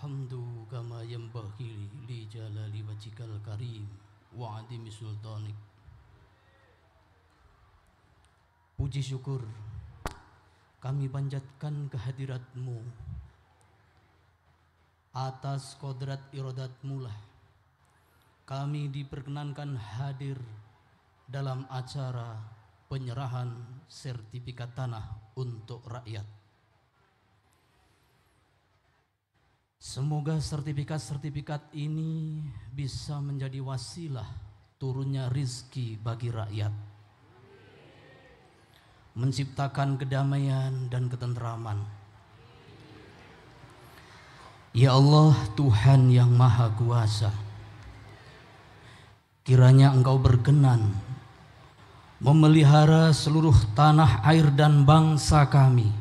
Alhamdu kama yanbaghi li jalali wajhikal karim wa adimi sultanik. Puji syukur kami panjatkan kehadirat-Mu. Atas kodrat iradat-Mu lah kami diperkenankan hadir dalam acara penyerahan sertifikat tanah untuk rakyat. Semoga sertifikat-sertifikat ini bisa menjadi wasilah turunnya rizki bagi rakyat, menciptakan kedamaian dan ketentraman. Ya Allah, Tuhan yang Maha Kuasa, kiranya Engkau berkenan memelihara seluruh tanah air dan bangsa kami,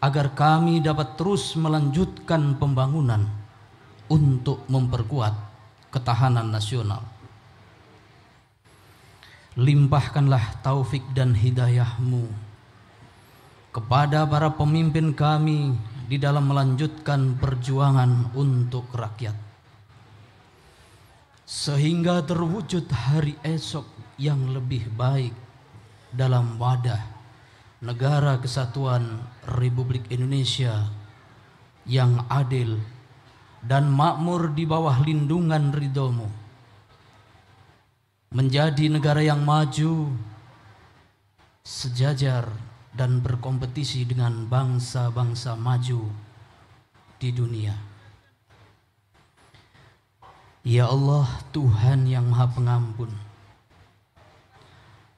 agar kami dapat terus melanjutkan pembangunan untuk memperkuat ketahanan nasional. Limpahkanlah taufik dan hidayah-Mu kepada para pemimpin kami di dalam melanjutkan perjuangan untuk rakyat, sehingga terwujud hari esok yang lebih baik dalam wadah Negara Kesatuan Republik Indonesia yang adil dan makmur di bawah lindungan ridho-Mu, menjadi negara yang maju, sejajar dan berkompetisi dengan bangsa-bangsa maju di dunia. Ya Allah, Tuhan yang Maha Pengampun,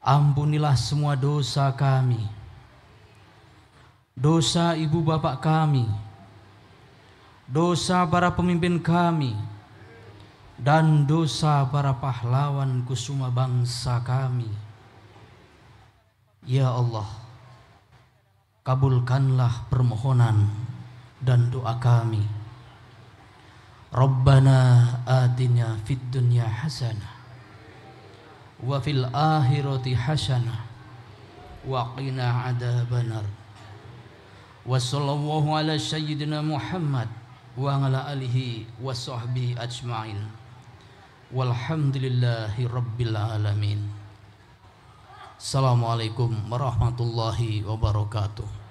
ampunilah semua dosa kami, dosa ibu bapak kami, dosa para pemimpin kami, dan dosa para pahlawan kusuma bangsa kami. Ya Allah, kabulkanlah permohonan dan doa kami. Rabbana atina fid dunya hasanah wa fil akhirati hasanah wa qina adzabannar. Wa sallallahu ala sayyidina Muhammad wa ala alihi wa sahbihi ajma'in. Walhamdulillahi rabbil alamin. Assalamualaikum warahmatullahi wabarakatuh.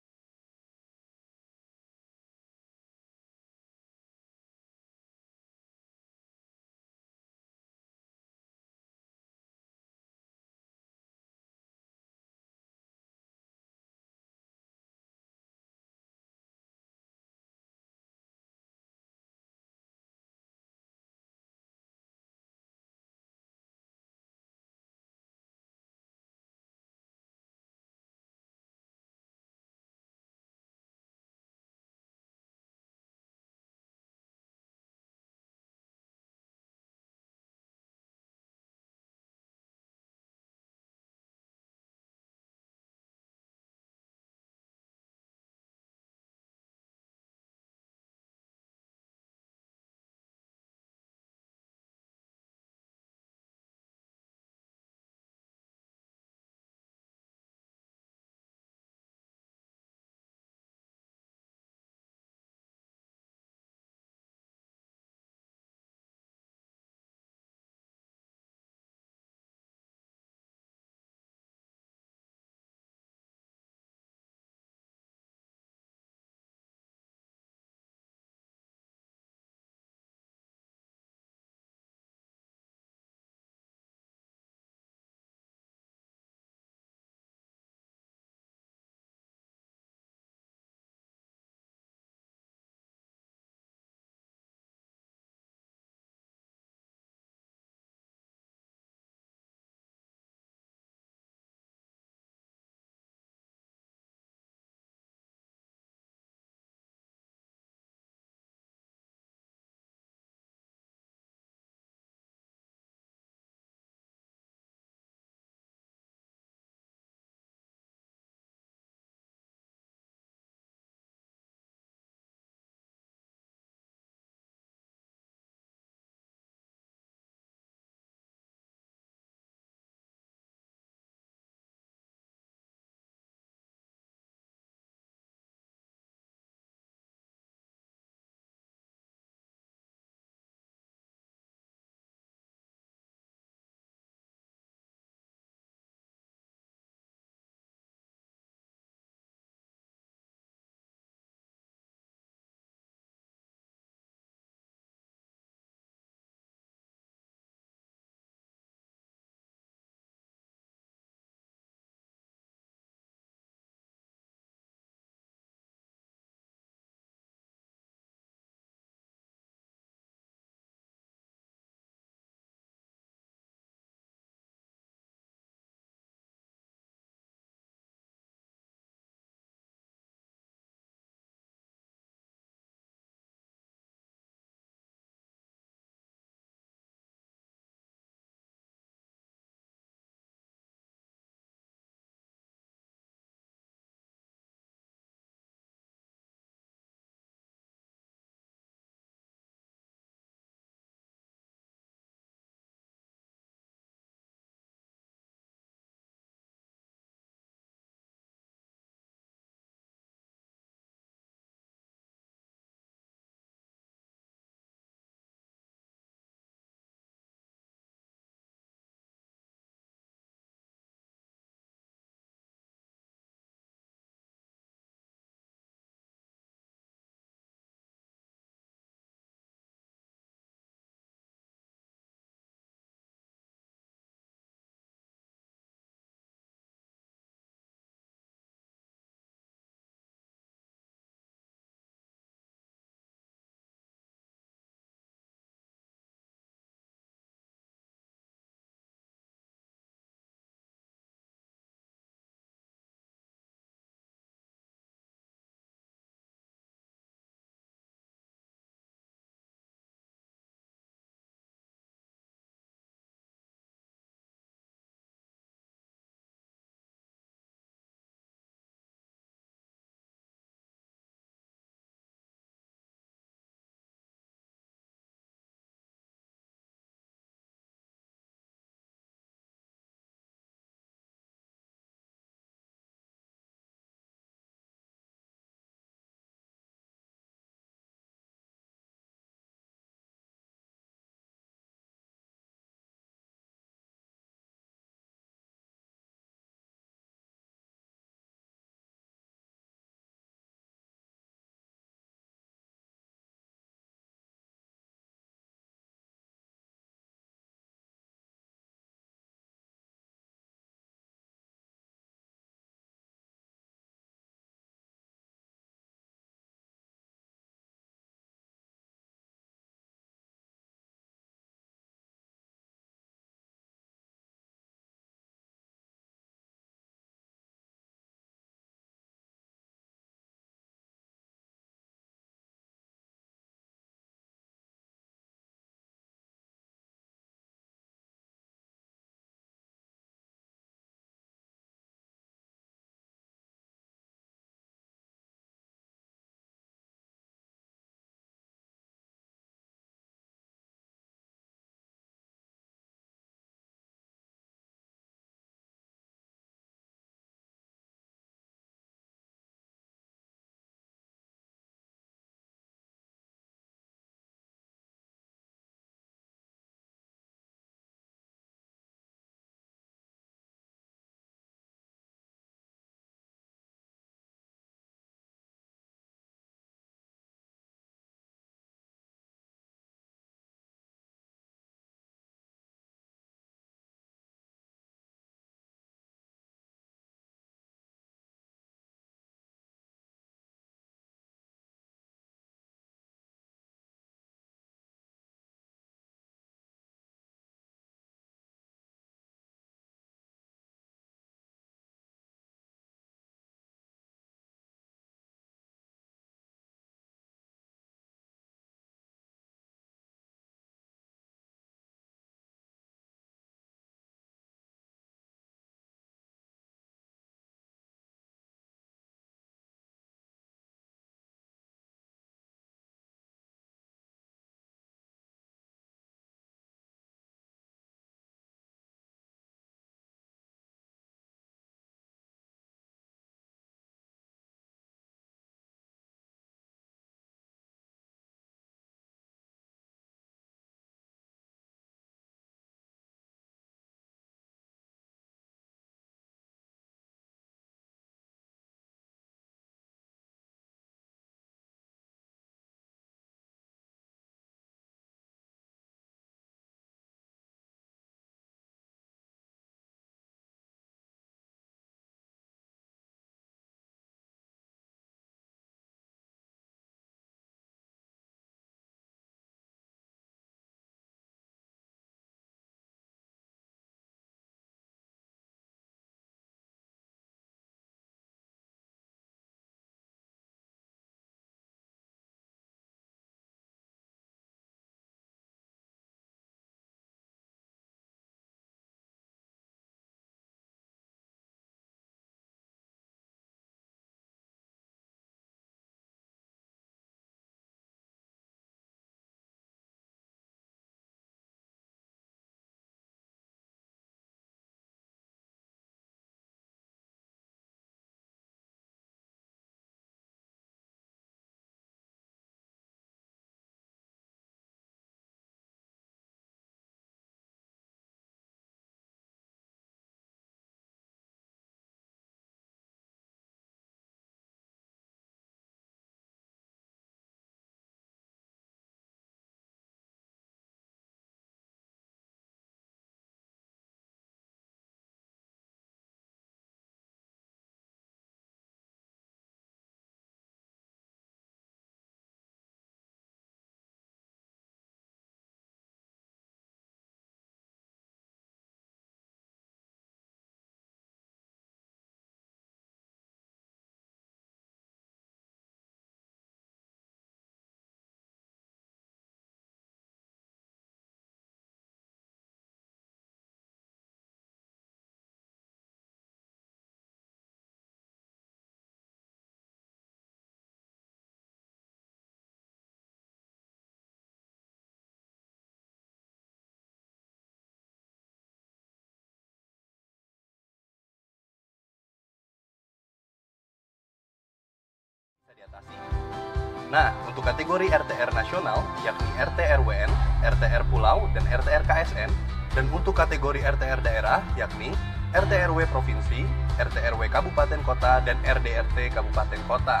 Nah, untuk kategori RTR nasional, yakni RT-RWN, RTR Pulau, dan RTR KSN, dan untuk kategori RTR daerah, yakni RT-RW Provinsi, RT-RW Kabupaten Kota, dan RDRT Kabupaten Kota.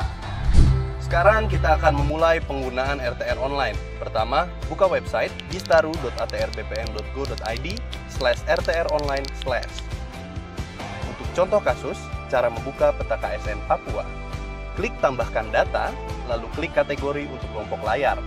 Sekarang kita akan memulai penggunaan RTR online. Pertama, buka website bistaru.atrbpn.go.id/rtronline/. Untuk contoh kasus, cara membuka peta KSN Papua. Klik tambahkan data, lalu klik kategori untuk kelompok layar.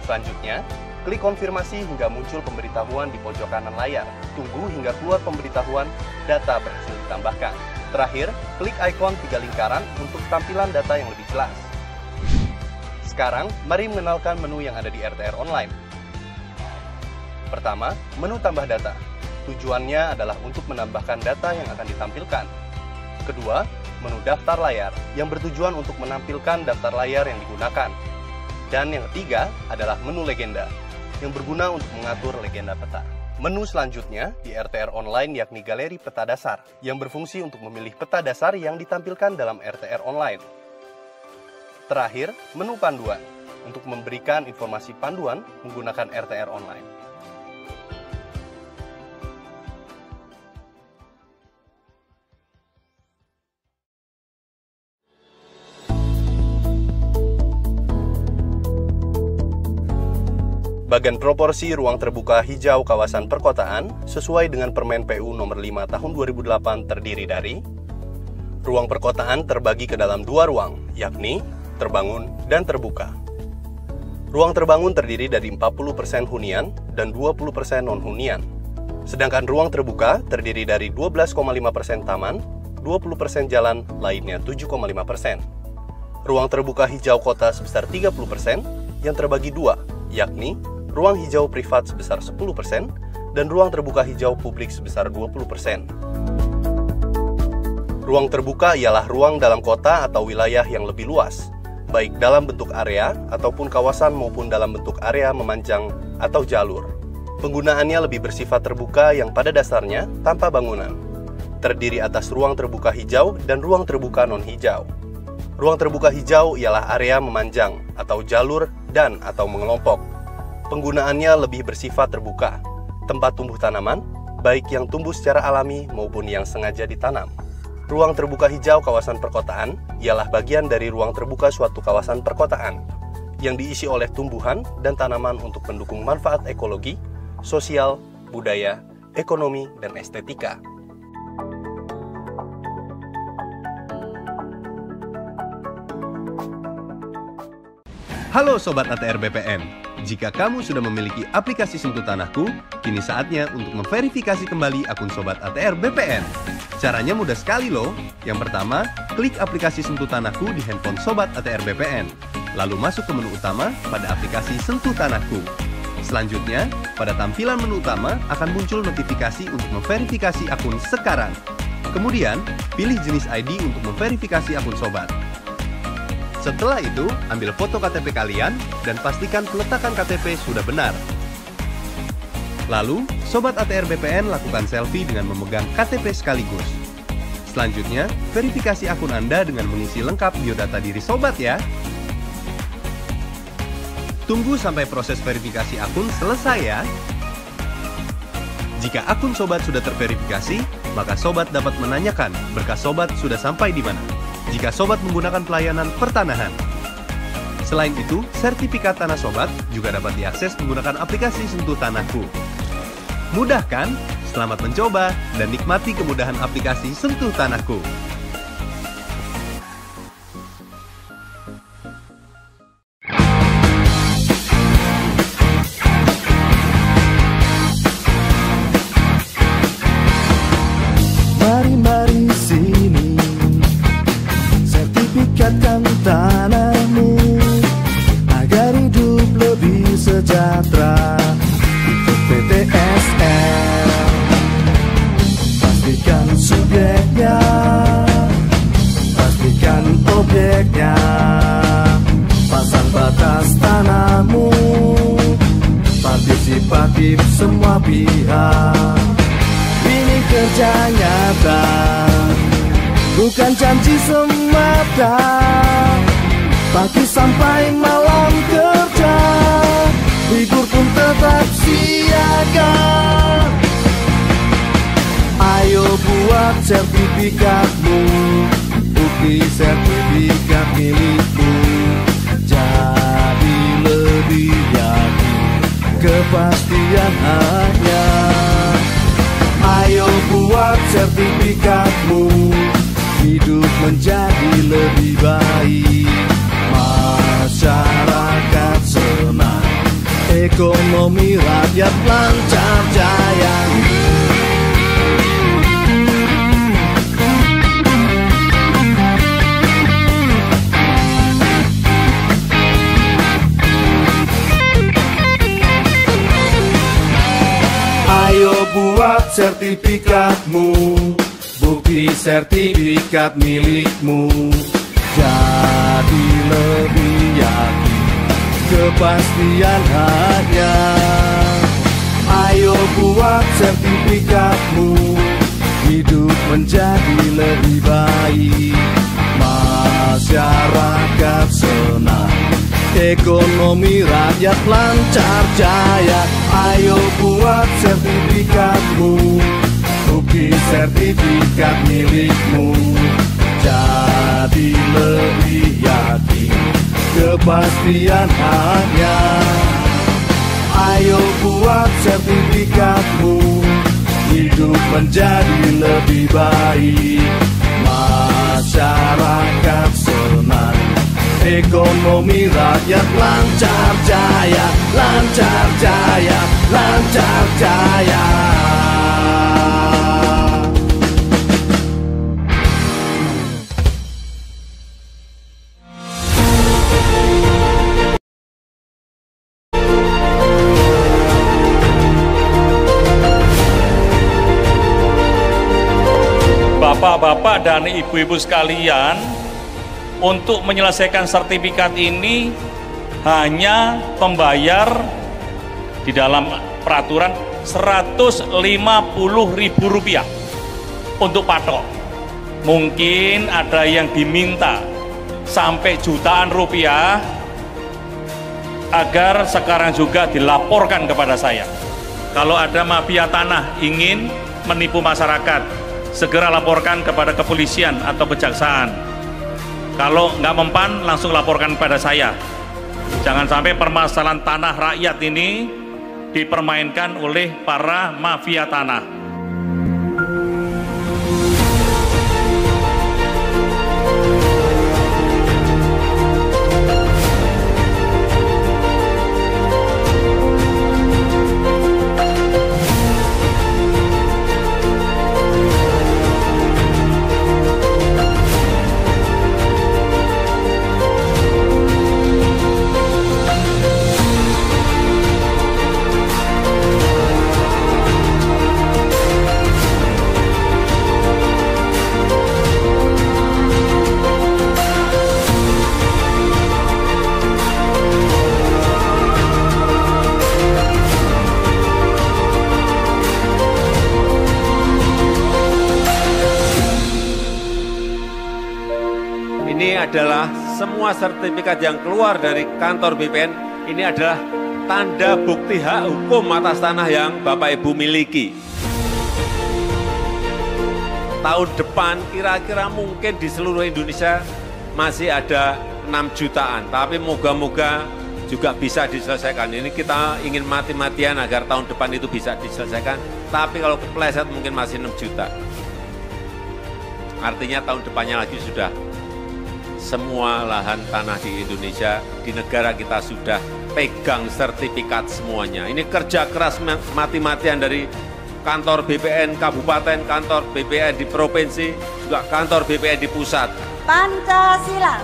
Selanjutnya, klik konfirmasi hingga muncul pemberitahuan di pojok kanan layar. Tunggu hingga keluar pemberitahuan data berhasil ditambahkan. Terakhir, klik ikon 3 lingkaran untuk tampilan data yang lebih jelas. Sekarang, mari mengenalkan menu yang ada di RTR Online. Pertama, menu tambah data. Tujuannya adalah untuk menambahkan data yang akan ditampilkan. Kedua, menu daftar layar yang bertujuan untuk menampilkan daftar layar yang digunakan. Dan yang ketiga adalah menu legenda yang berguna untuk mengatur legenda peta. Menu selanjutnya di RTR Online yakni galeri peta dasar yang berfungsi untuk memilih peta dasar yang ditampilkan dalam RTR Online. Terakhir, menu panduan untuk memberikan informasi panduan menggunakan RTR Online. Bagan proporsi ruang terbuka hijau kawasan perkotaan sesuai dengan Permen PU nomor 5 tahun 2008 terdiri dari ruang perkotaan terbagi ke dalam 2 ruang, yakni terbangun dan terbuka. Ruang terbangun terdiri dari 40% hunian dan 20% non-hunian. Sedangkan ruang terbuka terdiri dari 12,5% taman, 20% jalan, lainnya 7,5%. Ruang terbuka hijau kota sebesar 30% yang terbagi 2, yakni ruang hijau privat sebesar 10% dan ruang terbuka hijau publik sebesar 20%. Ruang terbuka ialah ruang dalam kota atau wilayah yang lebih luas, baik dalam bentuk area ataupun kawasan maupun dalam bentuk area memanjang atau jalur. Penggunaannya lebih bersifat terbuka yang pada dasarnya tanpa bangunan. Terdiri atas ruang terbuka hijau dan ruang terbuka non-hijau. Ruang terbuka hijau ialah area memanjang atau jalur dan atau mengelompok. Penggunaannya lebih bersifat terbuka, tempat tumbuh tanaman, baik yang tumbuh secara alami maupun yang sengaja ditanam. Ruang terbuka hijau kawasan perkotaan ialah bagian dari ruang terbuka suatu kawasan perkotaan, yang diisi oleh tumbuhan dan tanaman untuk mendukung manfaat ekologi, sosial, budaya, ekonomi, dan estetika. Halo Sobat ATR BPN, jika kamu sudah memiliki aplikasi Sentuh Tanahku, kini saatnya untuk memverifikasi kembali akun Sobat ATR BPN. Caranya mudah sekali loh. Yang pertama, klik aplikasi Sentuh Tanahku di handphone Sobat ATR BPN. Lalu masuk ke menu utama pada aplikasi Sentuh Tanahku. Selanjutnya, pada tampilan menu utama akan muncul notifikasi untuk memverifikasi akun sekarang. Kemudian, pilih jenis ID untuk memverifikasi akun Sobat. Setelah itu, ambil foto KTP kalian dan pastikan peletakan KTP sudah benar. Lalu, Sobat ATR BPN lakukan selfie dengan memegang KTP sekaligus. Selanjutnya, verifikasi akun Anda dengan mengisi lengkap biodata diri Sobat ya. Tunggu sampai proses verifikasi akun selesai ya. Jika akun Sobat sudah terverifikasi, maka Sobat dapat menanyakan berkas Sobat sudah sampai di mana. Jika Sobat menggunakan pelayanan pertanahan. Selain itu, sertifikat tanah Sobat juga dapat diakses menggunakan aplikasi Sentuh Tanahku. Mudah kan? Selamat mencoba dan nikmati kemudahan aplikasi Sentuh Tanahku. Mari sini, sertifikatkan tanahmu agar hidup lebih sejahtera. Ikut PTSL, pastikan subjeknya, pastikan objeknya, pasang batas tanahmu, partisipatif semua pihak. Ini kerja nyata, bukan janji semata. Pagi sampai malam kerja, libur pun tetap siaga. Ayo buat sertifikatmu, bukti sertifikat milikmu. Jadi lebih yakin, kepastian hanya. Ayo buat sertifikatmu, hidup menjadi lebih baik. Masyarakat senang, ekonomi rakyat lancar jaya. Ayo buat sertifikatmu, bukti sertifikat milikmu. Jadi lebih yakin, kepastian hanya. Ayo buat sertifikatmu, hidup menjadi lebih baik. Masyarakat senang, ekonomi rakyat lancar jaya. Ayo buat sertifikatmu, bukti sertifikat milikmu. Jadi lebih yakin, kepastian hanya. Ayo buat sertifikatmu, hidup menjadi lebih baik. Masyarakat senang, ekonomi rakyat lancar jaya, lancar jaya, lancar jaya. Bapak-bapak dan ibu-ibu sekalian, untuk menyelesaikan sertifikat ini hanya membayar di dalam peraturan Rp150.000 untuk patok. Mungkin ada yang diminta sampai jutaan rupiah agar sekarang juga dilaporkan kepada saya. Kalau ada mafia tanah ingin menipu masyarakat, segera laporkan kepada kepolisian atau kejaksaan. Kalau nggak mempan, langsung laporkan kepada saya. Jangan sampai permasalahan tanah rakyat ini dipermainkan oleh para mafia tanah. Ini adalah semua sertifikat yang keluar dari kantor BPN, ini adalah tanda bukti hak hukum atas tanah yang Bapak Ibu miliki. Tahun depan kira-kira mungkin di seluruh Indonesia masih ada 6 jutaan, tapi moga-moga juga bisa diselesaikan. Ini kita ingin mati-matian agar tahun depan itu bisa diselesaikan, tapi kalau kepleset mungkin masih 6 juta. Artinya tahun depannya lagi sudah semua lahan tanah di Indonesia, di negara kita sudah pegang sertifikat semuanya. Ini kerja keras mati-matian dari kantor BPN Kabupaten, kantor BPN di Provinsi, juga kantor BPN di pusat. Pancasila.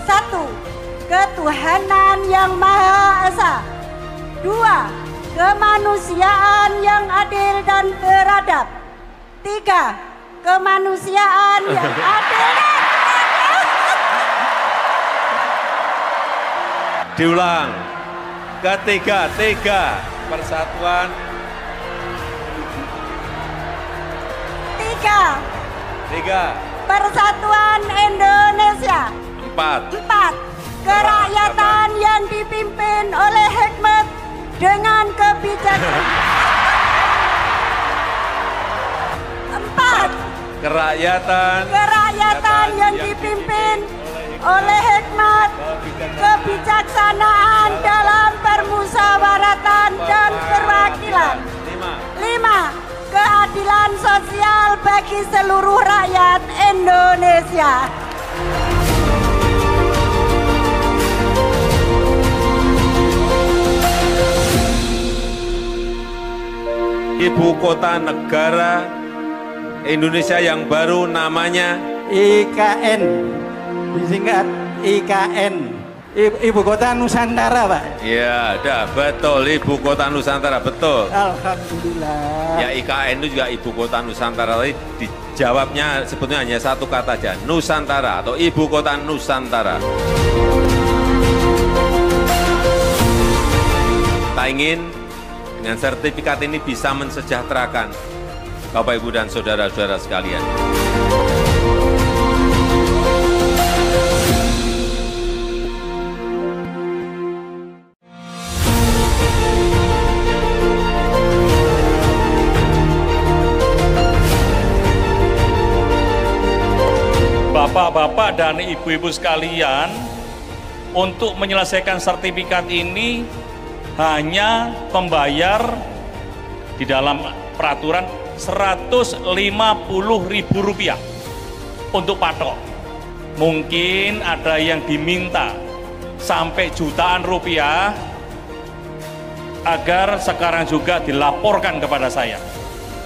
1. Ketuhanan yang Maha Esa. 2. Kemanusiaan yang adil dan beradab. 3. Kemanusiaan yang adil dan Diulang. Ketiga, persatuan. 3. Persatuan Indonesia. 4. Kerakyatan yang dipimpin oleh hikmat dengan kebijaksanaan. 4. Kerakyatan yang dipimpin oleh hikmat, kebijaksanaan dalam permusyawaratan dan perwakilan. 5. Keadilan sosial bagi seluruh rakyat Indonesia. Ibu kota negara Indonesia yang baru namanya IKN, disingkat IKN, Ibu Kota Nusantara, Pak. Ya, ada betul, Ibu Kota Nusantara, betul. Alhamdulillah. Ya, IKN itu juga Ibu Kota Nusantara. Tapi dijawabnya sebetulnya hanya satu kata aja, Nusantara atau Ibu Kota Nusantara. Kita ingin dengan sertifikat ini bisa mensejahterakan Bapak, Ibu, dan saudara-saudara sekalian. Bapak-bapak dan ibu-ibu sekalian, untuk menyelesaikan sertifikat ini hanya membayar di dalam peraturan Rp150.000 untuk patok. Mungkin ada yang diminta sampai jutaan rupiah agar sekarang juga dilaporkan kepada saya.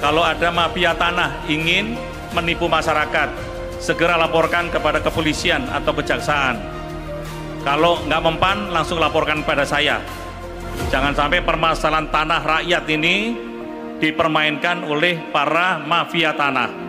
Kalau ada mafia tanah ingin menipu masyarakat, segera laporkan kepada kepolisian atau kejaksaan. Kalau nggak mempan, langsung laporkan kepada saya. Jangan sampai permasalahan tanah rakyat ini dipermainkan oleh para mafia tanah.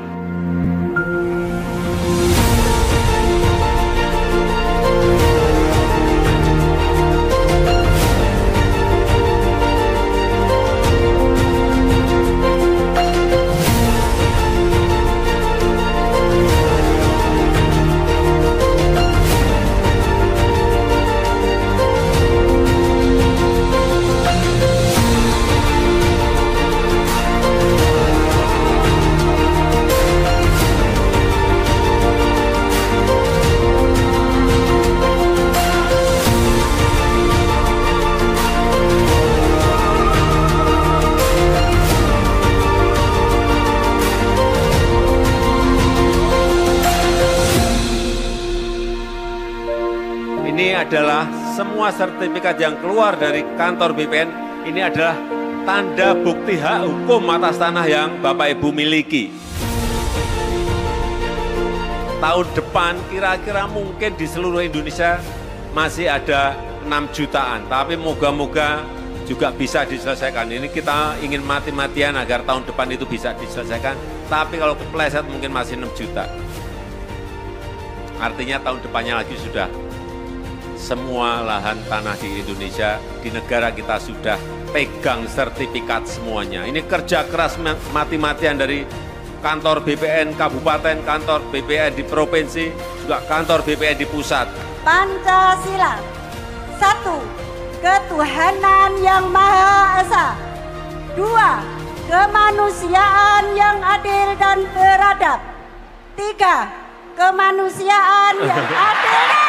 Ini adalah semua sertifikat yang keluar dari kantor BPN, ini adalah tanda bukti hak hukum atas tanah yang Bapak Ibu miliki. Tahun depan kira-kira mungkin di seluruh Indonesia masih ada 6 jutaan, tapi moga-moga juga bisa diselesaikan. Ini kita ingin mati-matian agar tahun depan itu bisa diselesaikan, tapi kalau kepleset mungkin masih 6 juta. Artinya tahun depannya lagi sudah semua lahan tanah di Indonesia, di negara kita sudah pegang sertifikat semuanya. Ini kerja keras mati-matian dari kantor BPN Kabupaten, kantor BPN di Provinsi, juga kantor BPN di pusat. Pancasila. 1. Ketuhanan yang Maha Esa. 2. Kemanusiaan yang adil dan beradab. 3. Kemanusiaan yang adil dan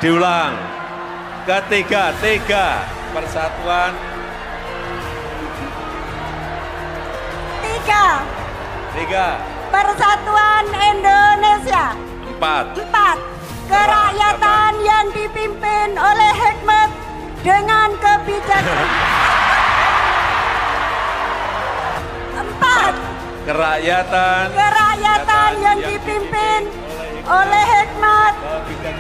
Diulang, ketiga, persatuan. 3. Persatuan Indonesia. 4. Kerakyatan yang dipimpin oleh hikmat dengan kebijaksanaan. 4. Kerakyatan yang dipimpin oleh hikmat,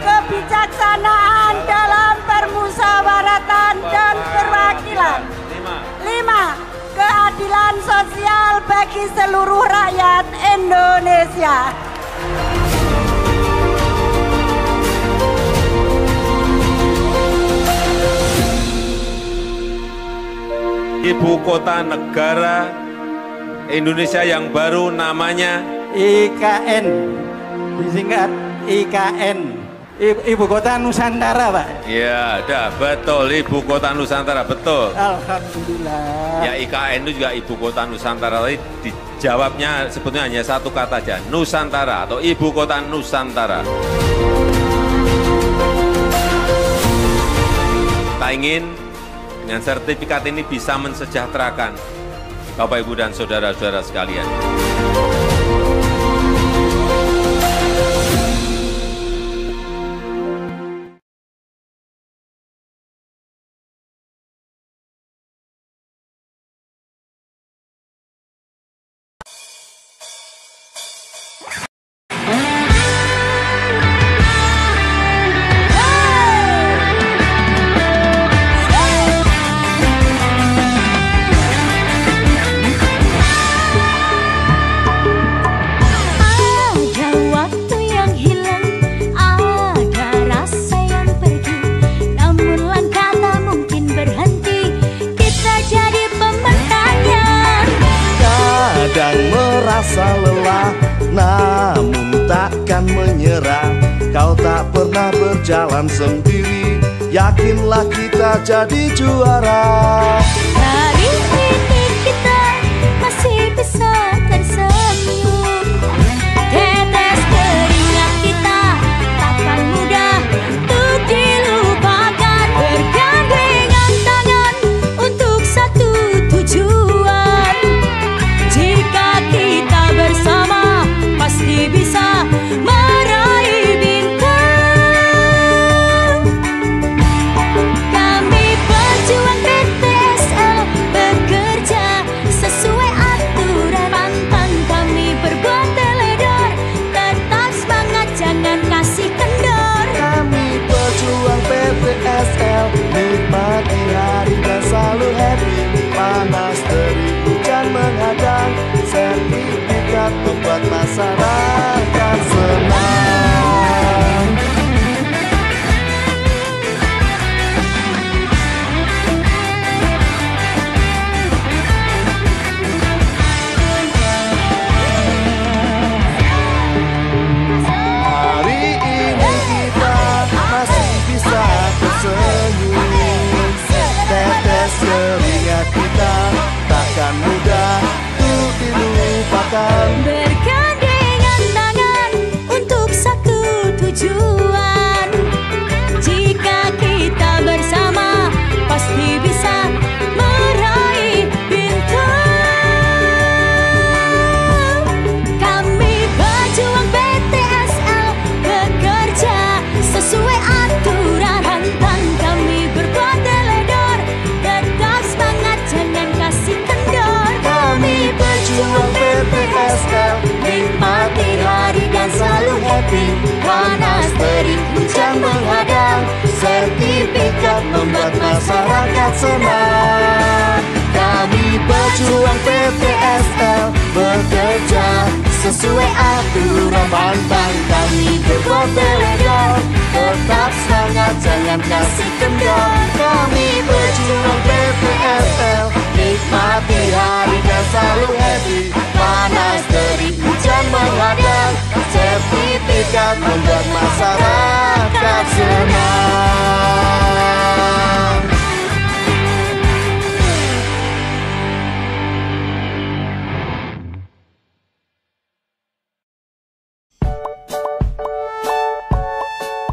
kebijaksanaan dalam permusyawaratan dan perwakilan. 5. Keadilan sosial bagi seluruh rakyat Indonesia. Ibu kota negara Indonesia yang baru namanya IKN, disingkat IKN, Ibu Kota Nusantara, Pak. Ya, ada, betul, Ibu Kota Nusantara, betul. Alhamdulillah. Ya, IKN itu juga Ibu Kota Nusantara, tapi dijawabnya sebetulnya hanya satu kata aja, Nusantara atau Ibu Kota Nusantara. Kita ingin dengan sertifikat ini bisa mensejahterakan Bapak, Ibu, dan saudara-saudara sekalian. Merasa lelah, namun takkan menyerah. Kau tak pernah berjalan sendiri, yakinlah kita jadi juara. Hari ini kita masih bisa tersenyum. Tetes keringat kita takkan mudah untuk dilupakan. Bergandengan tangan untuk satu tujuan. Jika kita bersama pasti bisa meraih bintang. Kami pejuang PTSL bekerja sesuai aturan. Pantang kami berbuat teledor, tetap semangat jangan kasih kendor. Kami pejuang PTSL, nikmati hari dan selalu happy. Panas terik hujan menghadang, sertifikat membuat masyarakat senang. Hari ini kita masih bisa tersenyum. Tetes keringat kita takkan mudah untuk dilupakan. Bergandengan tangan untuk satu tujuan. Jika kita bersama pasti bisa meraih bintang. Kami pejuang PTSL bekerja sesuai aturan. Pantang kami berbuat teledor, tetap semangat jangan kasih kendor. Kami pejuang PTSL, nikmati hari dan selalu happy. Panas terik hujan menghadang, sertifikat membuat masyarakat senang. Kami pejuang PTSL bekerja sesuai aturan. Pantang kami berbuat teledor, tetap semangat jangan kasih kendor. Kami pejuang PTSL, nikmati hari dan selalu happy. Panas terik hujan menghadang, sertifikat membuat masyarakat senang.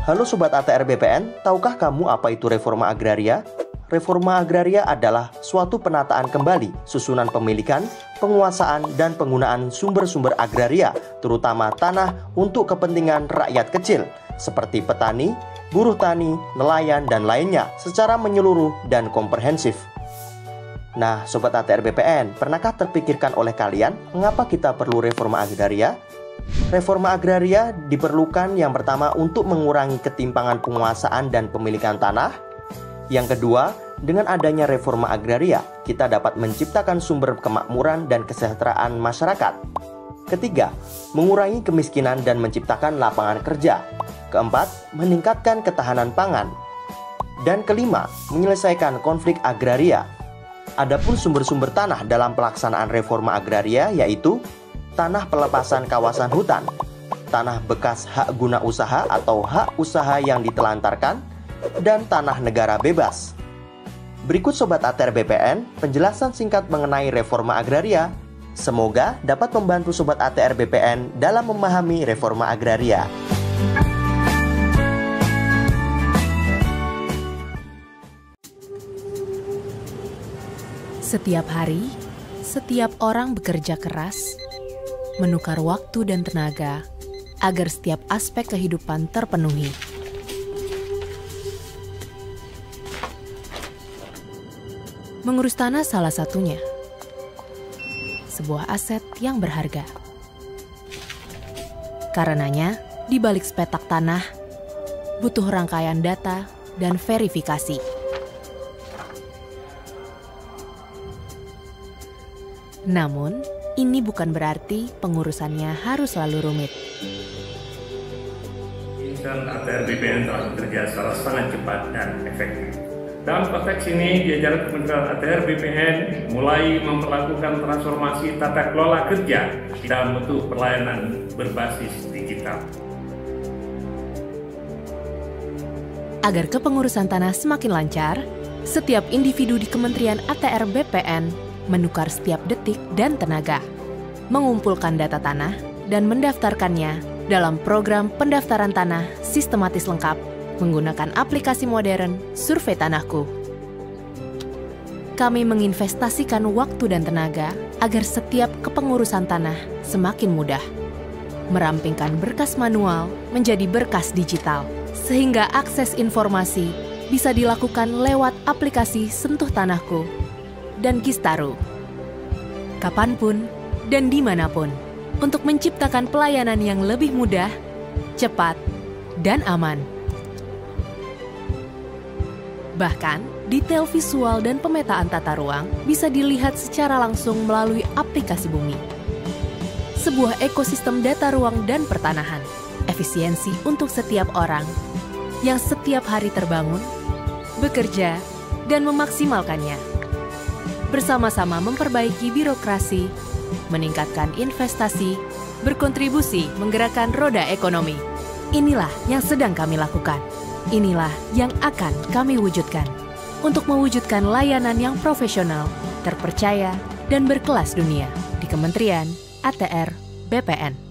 Halo Sobat ATR BPN, tahukah kamu apa itu reforma agraria? Reforma agraria adalah suatu penataan kembali, susunan pemilikan, penguasaan, dan penggunaan sumber-sumber agraria, terutama tanah untuk kepentingan rakyat kecil, seperti petani, buruh tani, nelayan, dan lainnya, secara menyeluruh dan komprehensif. Nah, Sobat ATR BPN, pernahkah terpikirkan oleh kalian mengapa kita perlu reforma agraria? Reforma agraria diperlukan yang pertama untuk mengurangi ketimpangan penguasaan dan pemilikan tanah. Yang kedua, dengan adanya reforma agraria, kita dapat menciptakan sumber kemakmuran dan kesejahteraan masyarakat. Ketiga, mengurangi kemiskinan dan menciptakan lapangan kerja. Keempat, meningkatkan ketahanan pangan. Dan kelima, menyelesaikan konflik agraria. Adapun sumber-sumber tanah dalam pelaksanaan reforma agraria yaitu tanah pelepasan kawasan hutan, tanah bekas hak guna usaha atau hak usaha yang ditelantarkan, dan tanah negara bebas. Berikut Sobat ATR BPN, penjelasan singkat mengenai reforma agraria. Semoga dapat membantu Sobat ATR BPN dalam memahami reforma agraria. Setiap hari, setiap orang bekerja keras, menukar waktu dan tenaga agar setiap aspek kehidupan terpenuhi. Mengurus tanah salah satunya, sebuah aset yang berharga. Karenanya, di balik sepetak tanah, butuh rangkaian data dan verifikasi. Namun, ini bukan berarti pengurusannya harus selalu rumit. Insan ATR BPN telah bekerja secara sangat cepat dan efektif. Dalam konteks ini, jajaran Kementerian ATR BPN mulai memperlakukan transformasi tata kelola kerja dalam bentuk pelayanan berbasis digital. Agar kepengurusan tanah semakin lancar, setiap individu di Kementerian ATR BPN menukar setiap detik dan tenaga, mengumpulkan data tanah dan mendaftarkannya dalam program pendaftaran tanah sistematis lengkap menggunakan aplikasi modern Survei Tanahku. Kami menginvestasikan waktu dan tenaga agar setiap kepengurusan tanah semakin mudah, merampingkan berkas manual menjadi berkas digital, sehingga akses informasi bisa dilakukan lewat aplikasi Sentuh Tanahku dan Kistaru, kapanpun dan dimanapun, untuk menciptakan pelayanan yang lebih mudah, cepat, dan aman. Bahkan, detail visual dan pemetaan tata ruang bisa dilihat secara langsung melalui aplikasi Bumi. Sebuah ekosistem data ruang dan pertanahan, efisiensi untuk setiap orang, yang setiap hari terbangun, bekerja, dan memaksimalkannya. Bersama-sama memperbaiki birokrasi, meningkatkan investasi, berkontribusi menggerakkan roda ekonomi. Inilah yang sedang kami lakukan. Inilah yang akan kami wujudkan untuk mewujudkan layanan yang profesional, terpercaya, dan berkelas dunia di Kementerian ATR BPN.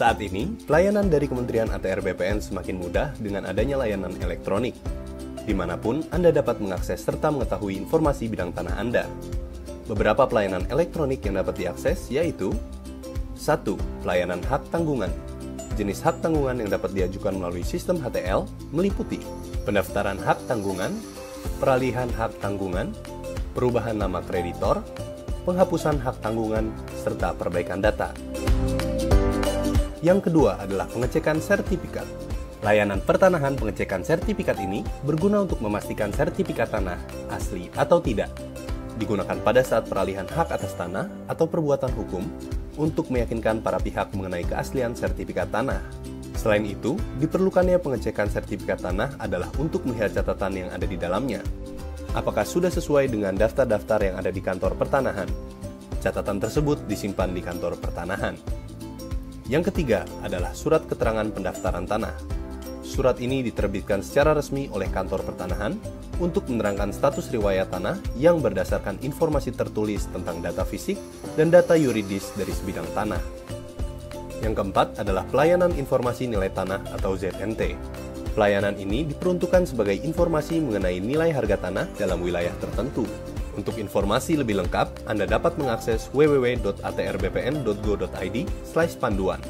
Saat ini, pelayanan dari Kementerian ATR BPN semakin mudah dengan adanya layanan elektronik. Dimanapun Anda dapat mengakses serta mengetahui informasi bidang tanah Anda. Beberapa pelayanan elektronik yang dapat diakses yaitu 1. Pelayanan hak tanggungan. Jenis hak tanggungan yang dapat diajukan melalui sistem HTL meliputi pendaftaran hak tanggungan, peralihan hak tanggungan, perubahan nama kreditor, penghapusan hak tanggungan, serta perbaikan data. Yang kedua adalah pengecekan sertifikat. Layanan pertanahan pengecekan sertifikat ini berguna untuk memastikan sertifikat tanah asli atau tidak. Digunakan pada saat peralihan hak atas tanah atau perbuatan hukum untuk meyakinkan para pihak mengenai keaslian sertifikat tanah. Selain itu, diperlukannya pengecekan sertifikat tanah adalah untuk melihat catatan yang ada di dalamnya. Apakah sudah sesuai dengan daftar-daftar yang ada di kantor pertanahan? Catatan tersebut disimpan di kantor pertanahan. Yang ketiga adalah surat keterangan pendaftaran tanah. Surat ini diterbitkan secara resmi oleh kantor pertanahan untuk menerangkan status riwayat tanah yang berdasarkan informasi tertulis tentang data fisik dan data yuridis dari sebidang tanah. Yang keempat adalah pelayanan informasi nilai tanah atau ZNT. Pelayanan ini diperuntukkan sebagai informasi mengenai nilai harga tanah dalam wilayah tertentu. Untuk informasi lebih lengkap, Anda dapat mengakses www.atrbpn.go.id/panduan.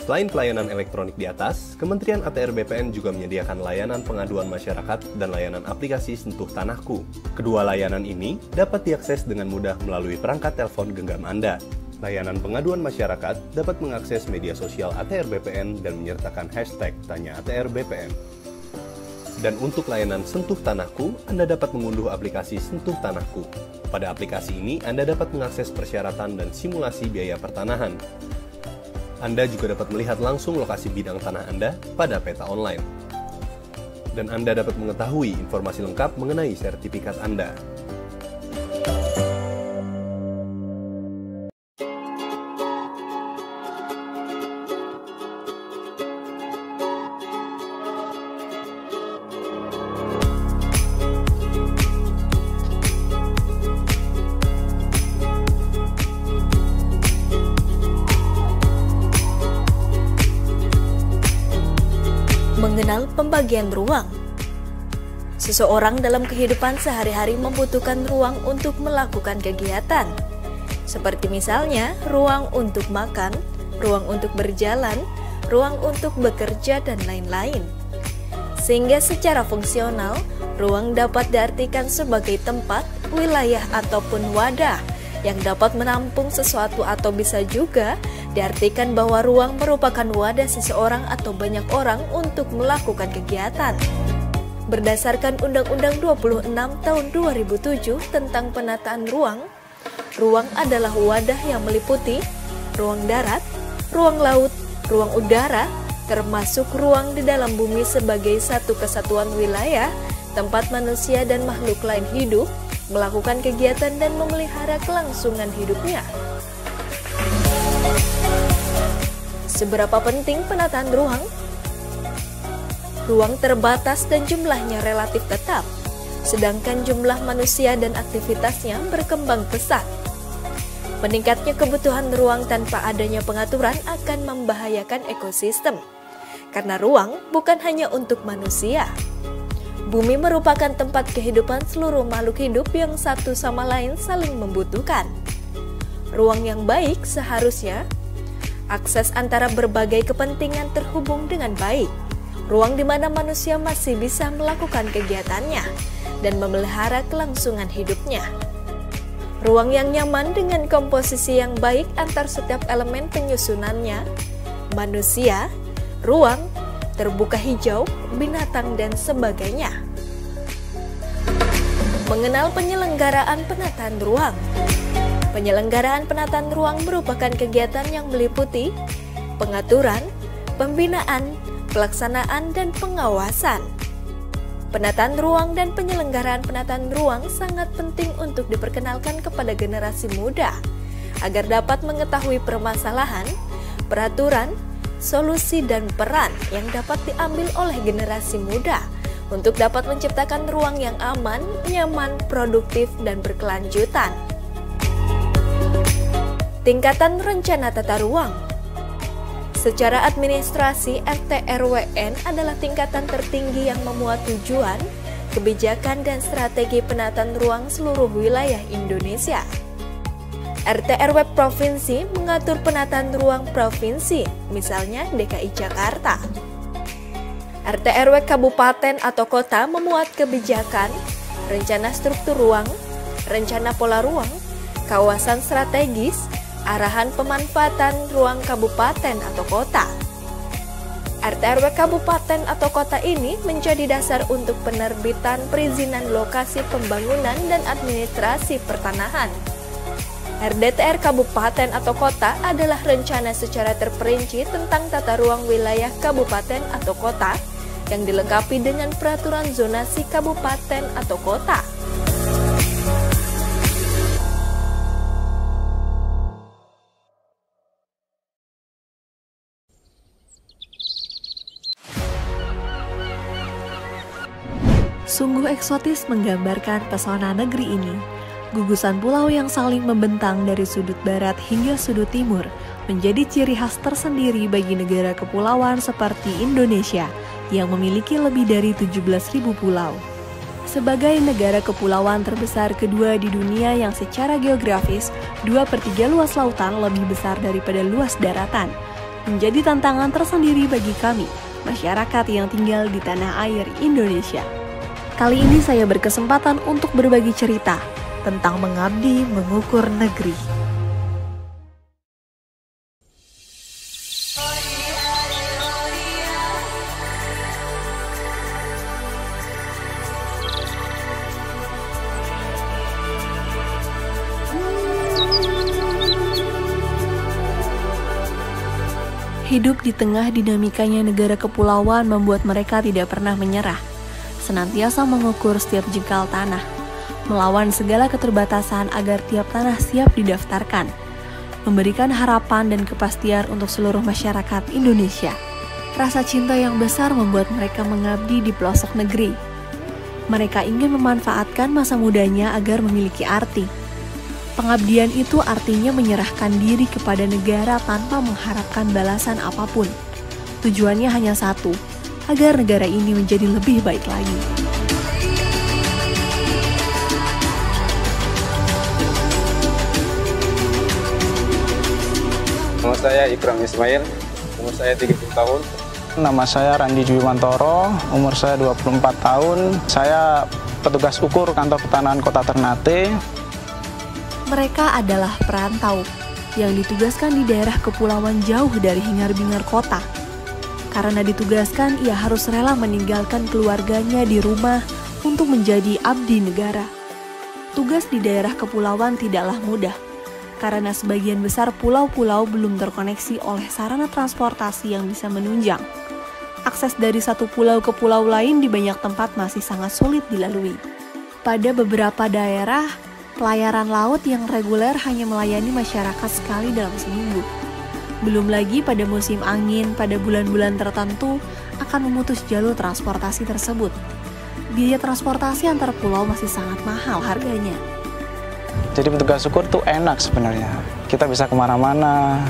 Selain pelayanan elektronik di atas, Kementerian ATR BPN juga menyediakan layanan pengaduan masyarakat dan layanan aplikasi Sentuh Tanahku. Kedua layanan ini dapat diakses dengan mudah melalui perangkat telepon genggam Anda. Layanan pengaduan masyarakat dapat mengakses media sosial ATR BPN dan menyertakan hashtag Tanya ATR BPN. Dan untuk layanan Sentuh Tanahku, Anda dapat mengunduh aplikasi Sentuh Tanahku. Pada aplikasi ini, Anda dapat mengakses persyaratan dan simulasi biaya pertanahan. Anda juga dapat melihat langsung lokasi bidang tanah Anda pada peta online. Dan Anda dapat mengetahui informasi lengkap mengenai sertifikat Anda. Mengenal pembagian ruang. Seseorang dalam kehidupan sehari-hari membutuhkan ruang untuk melakukan kegiatan, seperti misalnya ruang untuk makan, ruang untuk berjalan, ruang untuk bekerja, dan lain-lain. Sehingga secara fungsional, ruang dapat diartikan sebagai tempat, wilayah, ataupun wadah yang dapat menampung sesuatu, atau bisa juga diartikan bahwa ruang merupakan wadah seseorang atau banyak orang untuk melakukan kegiatan. Berdasarkan Undang-Undang 26 tahun 2007 tentang penataan ruang, ruang adalah wadah yang meliputi ruang darat, ruang laut, ruang udara, termasuk ruang di dalam bumi sebagai satu kesatuan wilayah, tempat manusia dan makhluk lain hidup, melakukan kegiatan dan memelihara kelangsungan hidupnya. Seberapa penting penataan ruang? Ruang terbatas dan jumlahnya relatif tetap, sedangkan jumlah manusia dan aktivitasnya berkembang pesat. Meningkatnya kebutuhan ruang tanpa adanya pengaturan akan membahayakan ekosistem, karena ruang bukan hanya untuk manusia. Bumi merupakan tempat kehidupan seluruh makhluk hidup yang satu sama lain saling membutuhkan. Ruang yang baik seharusnya akses antara berbagai kepentingan terhubung dengan baik. Ruang di mana manusia masih bisa melakukan kegiatannya dan memelihara kelangsungan hidupnya. Ruang yang nyaman dengan komposisi yang baik antar setiap elemen penyusunannya, manusia, ruang, terbuka hijau, binatang, dan sebagainya. Mengenal penyelenggaraan penataan ruang. Penyelenggaraan penataan ruang merupakan kegiatan yang meliputi pengaturan, pembinaan, pelaksanaan, dan pengawasan. Penataan ruang dan penyelenggaraan penataan ruang sangat penting untuk diperkenalkan kepada generasi muda agar dapat mengetahui permasalahan, peraturan, solusi, dan peran yang dapat diambil oleh generasi muda untuk dapat menciptakan ruang yang aman, nyaman, produktif, dan berkelanjutan. Tingkatan rencana tata ruang. Secara administrasi, RT/RWN adalah tingkatan tertinggi yang memuat tujuan, kebijakan, dan strategi penataan ruang seluruh wilayah Indonesia. RT/RW provinsi mengatur penataan ruang provinsi, misalnya DKI Jakarta. RT/RW kabupaten atau kota memuat kebijakan, rencana struktur ruang, rencana pola ruang, kawasan strategis, arahan pemanfaatan ruang kabupaten atau kota. RT/RW kabupaten atau kota ini menjadi dasar untuk penerbitan perizinan lokasi pembangunan dan administrasi pertanahan. RDTR kabupaten atau kota adalah rencana secara terperinci tentang tata ruang wilayah kabupaten atau kota yang dilengkapi dengan peraturan zonasi kabupaten atau kota. Sungguh eksotis menggambarkan pesona negeri ini. Gugusan pulau yang saling membentang dari sudut barat hingga sudut timur menjadi ciri khas tersendiri bagi negara kepulauan seperti Indonesia yang memiliki lebih dari 17.000 pulau. Sebagai negara kepulauan terbesar kedua di dunia yang secara geografis 2/3 luas lautan lebih besar daripada luas daratan, menjadi tantangan tersendiri bagi kami, masyarakat yang tinggal di tanah air Indonesia. Kali ini saya berkesempatan untuk berbagi cerita tentang mengabdi mengukur negeri. Hidup di tengah dinamikanya negara kepulauan membuat mereka tidak pernah menyerah, senantiasa mengukur setiap jengkal tanah, melawan segala keterbatasan agar tiap tanah siap didaftarkan, memberikan harapan dan kepastian untuk seluruh masyarakat Indonesia. Rasa cinta yang besar membuat mereka mengabdi di pelosok negeri. Mereka ingin memanfaatkan masa mudanya agar memiliki arti. Pengabdian itu artinya menyerahkan diri kepada negara tanpa mengharapkan balasan apapun. Tujuannya hanya satu, agar negara ini menjadi lebih baik lagi. Nama saya Ikram Ismail, umur saya 30 tahun. Nama saya Randi Dwi Mantoro, umur saya 24 tahun. Saya petugas ukur kantor pertanahan Kota Ternate. Mereka adalah perantau yang ditugaskan di daerah kepulauan jauh dari hingar-bingar kota. Karena ditugaskan, ia harus rela meninggalkan keluarganya di rumah untuk menjadi abdi negara. Tugas di daerah kepulauan tidaklah mudah, karena sebagian besar pulau-pulau belum terkoneksi oleh sarana transportasi yang bisa menunjang. Akses dari satu pulau ke pulau lain di banyak tempat masih sangat sulit dilalui. Pada beberapa daerah, pelayaran laut yang reguler hanya melayani masyarakat sekali dalam seminggu. Belum lagi pada musim angin pada bulan-bulan tertentu akan memutus jalur transportasi tersebut. Biaya transportasi antar pulau masih sangat mahal harganya. Jadi petugas ukur tuh enak sebenarnya. Kita bisa kemana-mana,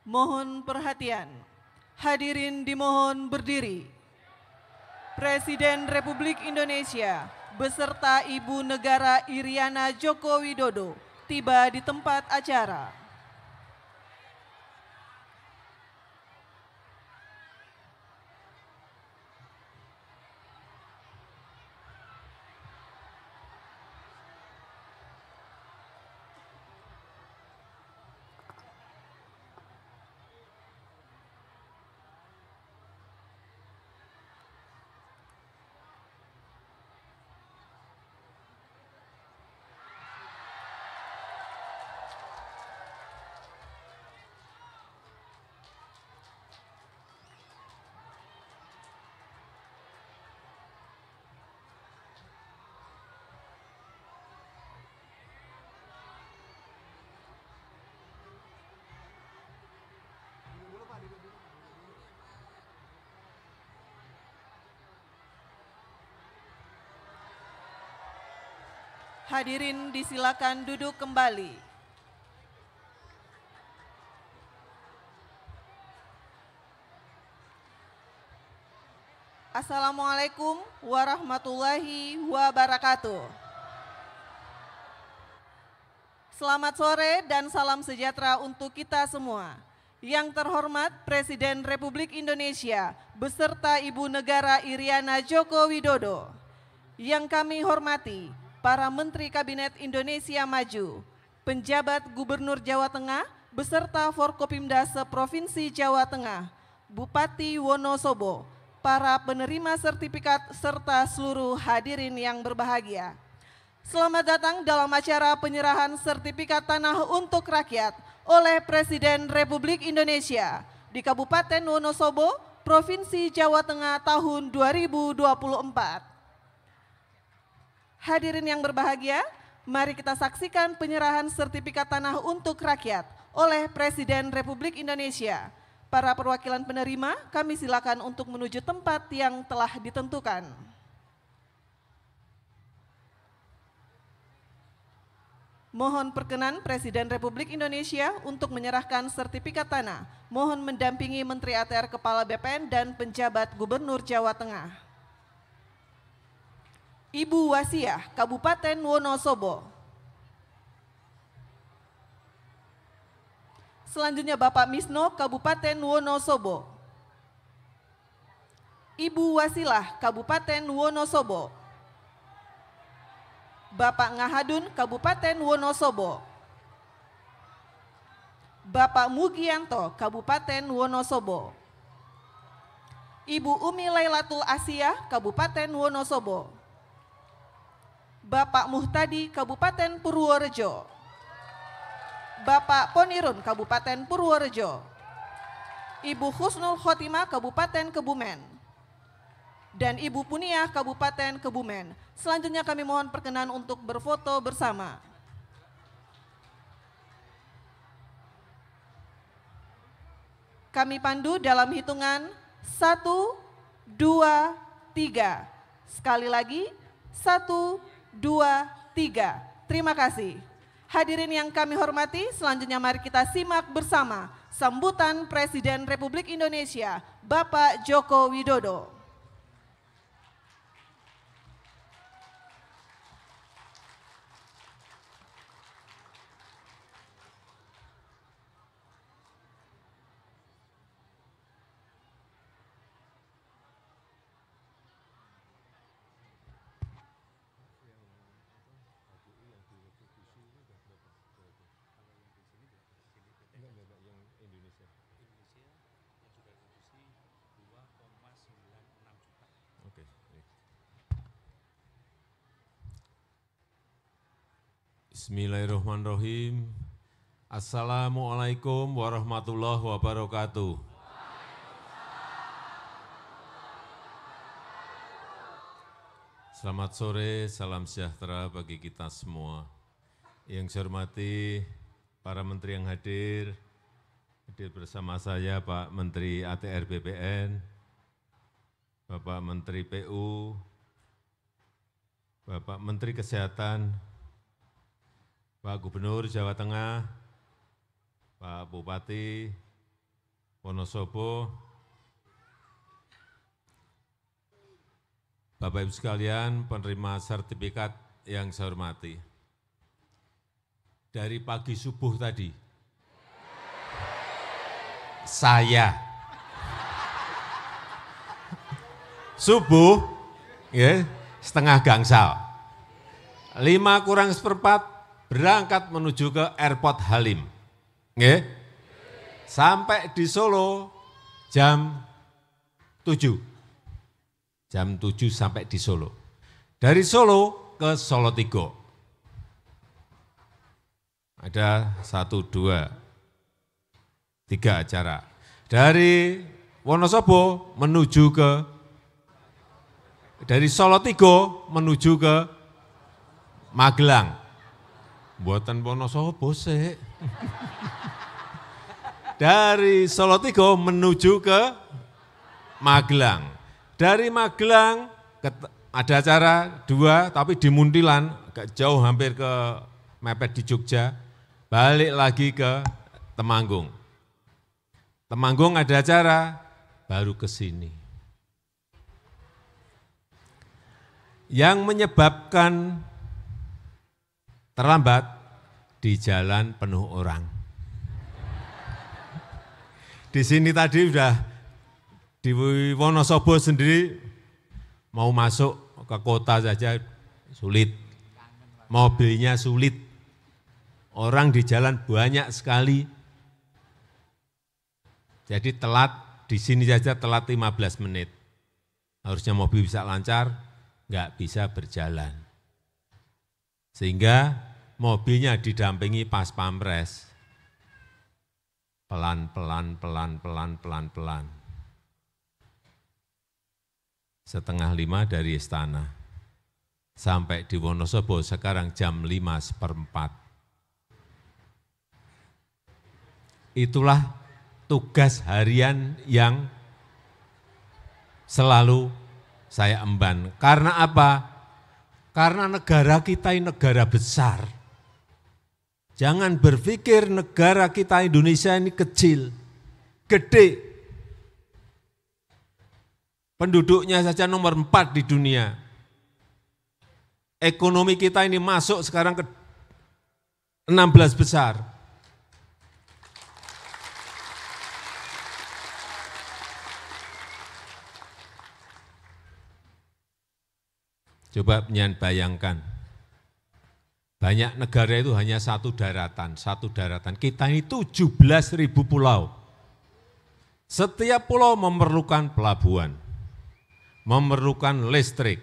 Mohon perhatian. Hadirin dimohon berdiri. Presiden Republik Indonesia beserta Ibu Negara Iriana Joko Widodo tiba di tempat acara. Hadirin disilakan duduk kembali. Assalamualaikum warahmatullahi wabarakatuh. Selamat sore dan salam sejahtera untuk kita semua. Yang terhormat Presiden Republik Indonesia beserta Ibu Negara Iriana Joko Widodo. Yang kami hormati para Menteri Kabinet Indonesia Maju, penjabat Gubernur Jawa Tengah beserta Forkopimda se-Provinsi Jawa Tengah, Bupati Wonosobo, para penerima sertifikat serta seluruh hadirin yang berbahagia. Selamat datang dalam acara penyerahan sertifikat tanah untuk rakyat oleh Presiden Republik Indonesia di Kabupaten Wonosobo, Provinsi Jawa Tengah tahun 2024. Hadirin yang berbahagia, mari kita saksikan penyerahan sertifikat tanah untuk rakyat oleh Presiden Republik Indonesia. Para perwakilan penerima, kami silakan untuk menuju tempat yang telah ditentukan. Mohon perkenan Presiden Republik Indonesia untuk menyerahkan sertifikat tanah. Mohon mendampingi Menteri ATR Kepala BPN dan penjabat Gubernur Jawa Tengah. Ibu Wasiah, Kabupaten Wonosobo. Selanjutnya Bapak Misno, Kabupaten Wonosobo. Ibu Wasilah, Kabupaten Wonosobo. Bapak Ngahadun, Kabupaten Wonosobo. Bapak Mugianto, Kabupaten Wonosobo. Ibu Umi Lailatul Asia, Kabupaten Wonosobo. Bapak Muhtadi, Kabupaten Purworejo. Bapak Ponirun, Kabupaten Purworejo. Ibu Husnul Khotimah, Kabupaten Kebumen. Dan Ibu Puniah, Kabupaten Kebumen. Selanjutnya kami mohon perkenan untuk berfoto bersama. Kami pandu dalam hitungan 1, 2, 3. Sekali lagi, 1, 2, 3. Terima kasih. Hadirin yang kami hormati, selanjutnya mari kita simak bersama sambutan Presiden Republik Indonesia, Bapak Joko Widodo. Bismillahirrahmanirrahim. Assalamualaikum warahmatullahi wabarakatuh. Selamat sore, salam sejahtera bagi kita semua. Yang saya hormati para menteri yang hadir bersama saya Pak Menteri ATR BPN, Bapak Menteri PU, Bapak Menteri Kesehatan, Pak Gubernur Jawa Tengah, Pak Bupati, Wonosobo, Bapak Ibu sekalian, penerima sertifikat yang saya hormati. Dari pagi subuh tadi, saya subuh ya, setengah gangsal, 5:45 berangkat menuju ke Airport Halim. Ya. Sampai di Solo jam 7. Jam 7 sampai di Solo. Dari Solo ke Solotigo. Ada 1, 2, 3 acara. Dari Wonosobo menuju ke, dari Solotigo menuju ke Magelang. Buatan Wonosobo sih. Dari Solotigo menuju ke Magelang. Dari Magelang ada acara 2 tapi di Muntilan, agak jauh hampir ke mepet di Jogja. Balik lagi ke Temanggung. Temanggung ada acara, baru ke sini. Yang menyebabkan terlambat di jalan penuh orang. Di sini tadi udah di Wonosobo sendiri mau masuk ke kota saja sulit, mobilnya sulit, orang di jalan banyak sekali. Jadi telat, di sini saja telat 15 menit. Harusnya mobil bisa lancar, nggak bisa berjalan. Sehingga mobilnya didampingi pas pampres. Pelan-pelan. 4:30 dari istana. Sampai di Wonosobo sekarang jam 5:15. Itulah tugas harian yang selalu saya emban. Karena apa? Karena negara kita ini negara besar. Jangan berpikir negara kita Indonesia ini kecil, gede. Penduduknya saja nomor 4 di dunia. Ekonomi kita ini masuk sekarang ke 16 besar. Coba bayangkan. Banyak negara itu hanya satu daratan. Kita ini 17.000 pulau. Setiap pulau memerlukan pelabuhan, memerlukan listrik,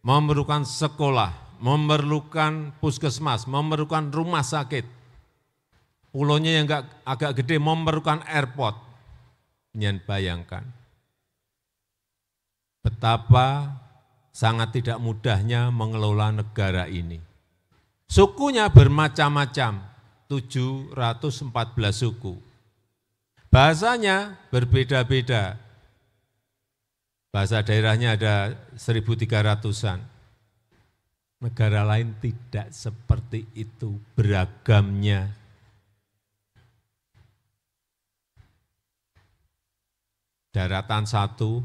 memerlukan sekolah, memerlukan puskesmas, memerlukan rumah sakit. Pulaunya yang agak gede memerlukan airport. Bayangkan betapa sangat tidak mudahnya mengelola negara ini. Sukunya bermacam-macam, 714 suku. Bahasanya berbeda-beda. Bahasa daerahnya ada 1.300-an. Negara lain tidak seperti itu beragamnya. Daratan 1,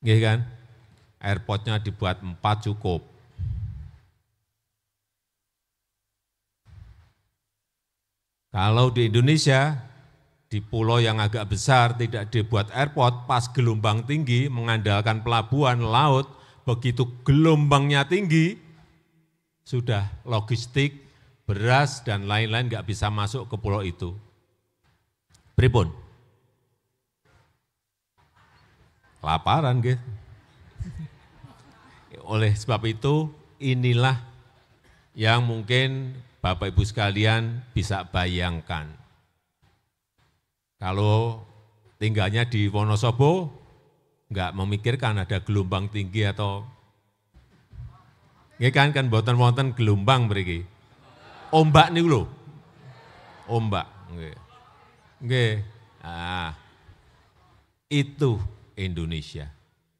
nggih kan? Airportnya dibuat 4 cukup. Kalau di Indonesia, di pulau yang agak besar tidak dibuat airport, pas gelombang tinggi mengandalkan pelabuhan laut, begitu gelombangnya tinggi, sudah logistik, beras, dan lain-lain nggak bisa masuk ke pulau itu. Pripun? Kelaparan, gitu. Oleh sebab itu, inilah yang mungkin Bapak Ibu sekalian bisa bayangkan. Kalau tinggalnya di Wonosobo, enggak memikirkan ada gelombang tinggi atau, nggih kan boten-boten gelombang mriki. Ombak niku lho. Ombak, nggih. Nggih. Nah, itu Indonesia.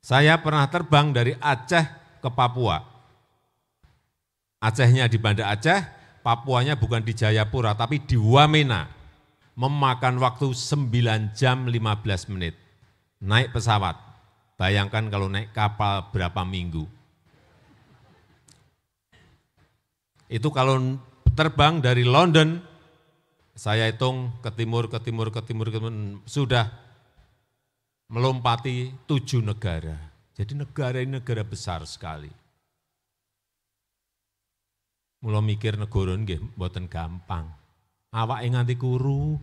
Saya pernah terbang dari Aceh ke Papua. Acehnya di Banda Aceh, Papuanya bukan di Jayapura, tapi di Wamena. memakan waktu 9 jam 15 menit. Naik pesawat, bayangkan kalau naik kapal berapa minggu. Itu kalau terbang dari London, saya hitung ke timur, sudah melompati 7 negara. Jadi negara ini negara besar sekali. Mula mikir negara nggih mboten gampang. Awake nganti kuru.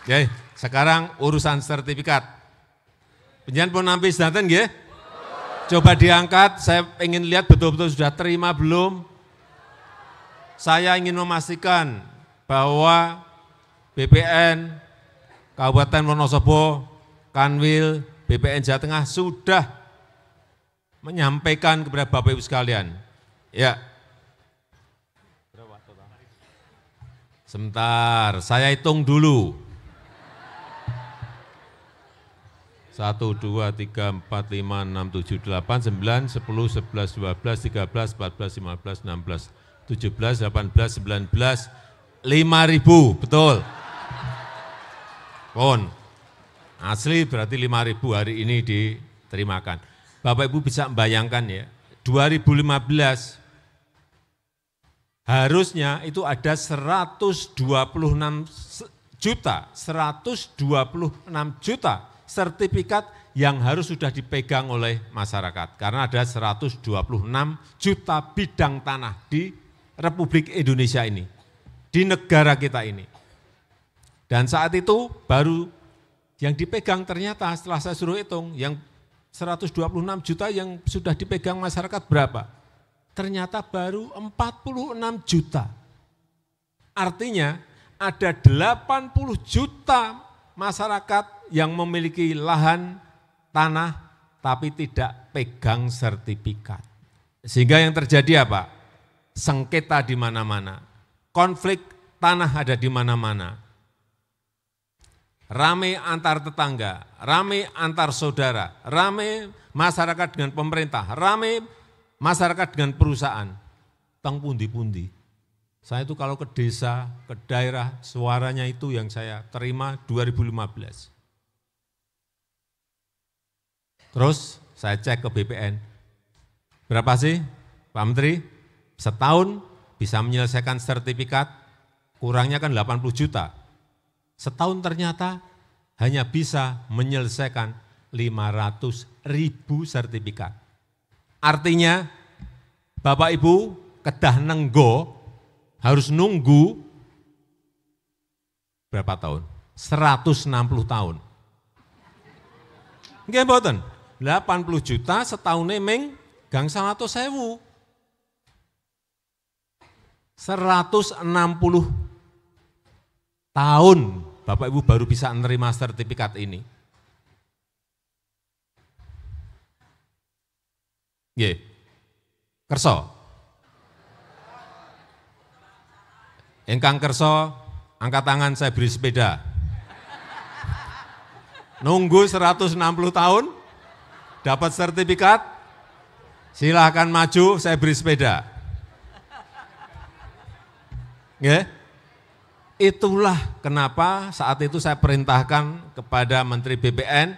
Oke, sekarang urusan sertifikat. Panjenengan pun nampi sedanten nggih? Coba diangkat, saya ingin lihat betul-betul sudah terima belum. Saya ingin memastikan bahwa BPN Kabupaten Wonosobo, Kanwil, BPN Jawa Tengah sudah menyampaikan kepada Bapak Ibu sekalian. Ya. Sebentar, saya hitung dulu. 1, 2, 3, 4, 5, 6, 7, 8, 9, 10, 11, 12, 13, 14, 15, 16, 17, 18, 19, 5.000, betul. Pon, asli berarti 5.000 hari ini diterimakan. Bapak Ibu bisa membayangkan ya, 2015 harusnya itu ada 126 juta sertifikat yang harus sudah dipegang oleh masyarakat. Karena ada 126 juta bidang tanah di Republik Indonesia ini, di negara kita ini. Dan saat itu baru yang dipegang ternyata setelah saya suruh hitung, yang 126 juta yang sudah dipegang masyarakat berapa? Ternyata baru 46 juta. Artinya ada 80 juta masyarakat yang memiliki lahan tanah tapi tidak pegang sertifikat. Sehingga yang terjadi apa? Sengketa di mana-mana. Konflik tanah ada di mana-mana. Rame antar tetangga, rame antar saudara, rame masyarakat dengan pemerintah, rame masyarakat dengan perusahaan. Tang pundi-pundi. Saya itu kalau ke desa, ke daerah, suaranya itu yang saya terima 2015. Terus saya cek ke BPN, berapa sih Pak Menteri? Setahun bisa menyelesaikan sertifikat, kurangnya kan 80 juta. Setahun ternyata hanya bisa menyelesaikan 500.000 sertifikat. Artinya Bapak Ibu kedah nenggo harus nunggu berapa tahun? 160 tahun. Nggih mboten? 80 juta setahunnya ming gangsal 100.000. 160 tahun Bapak Ibu baru bisa menerima sertifikat ini. Nggih. Kerso. Ingkang kerso, angkat tangan saya beri sepeda. Nunggu 160 tahun, dapat sertifikat, silahkan maju, saya beri sepeda. Ya, itulah kenapa saat itu saya perintahkan kepada Menteri BPN,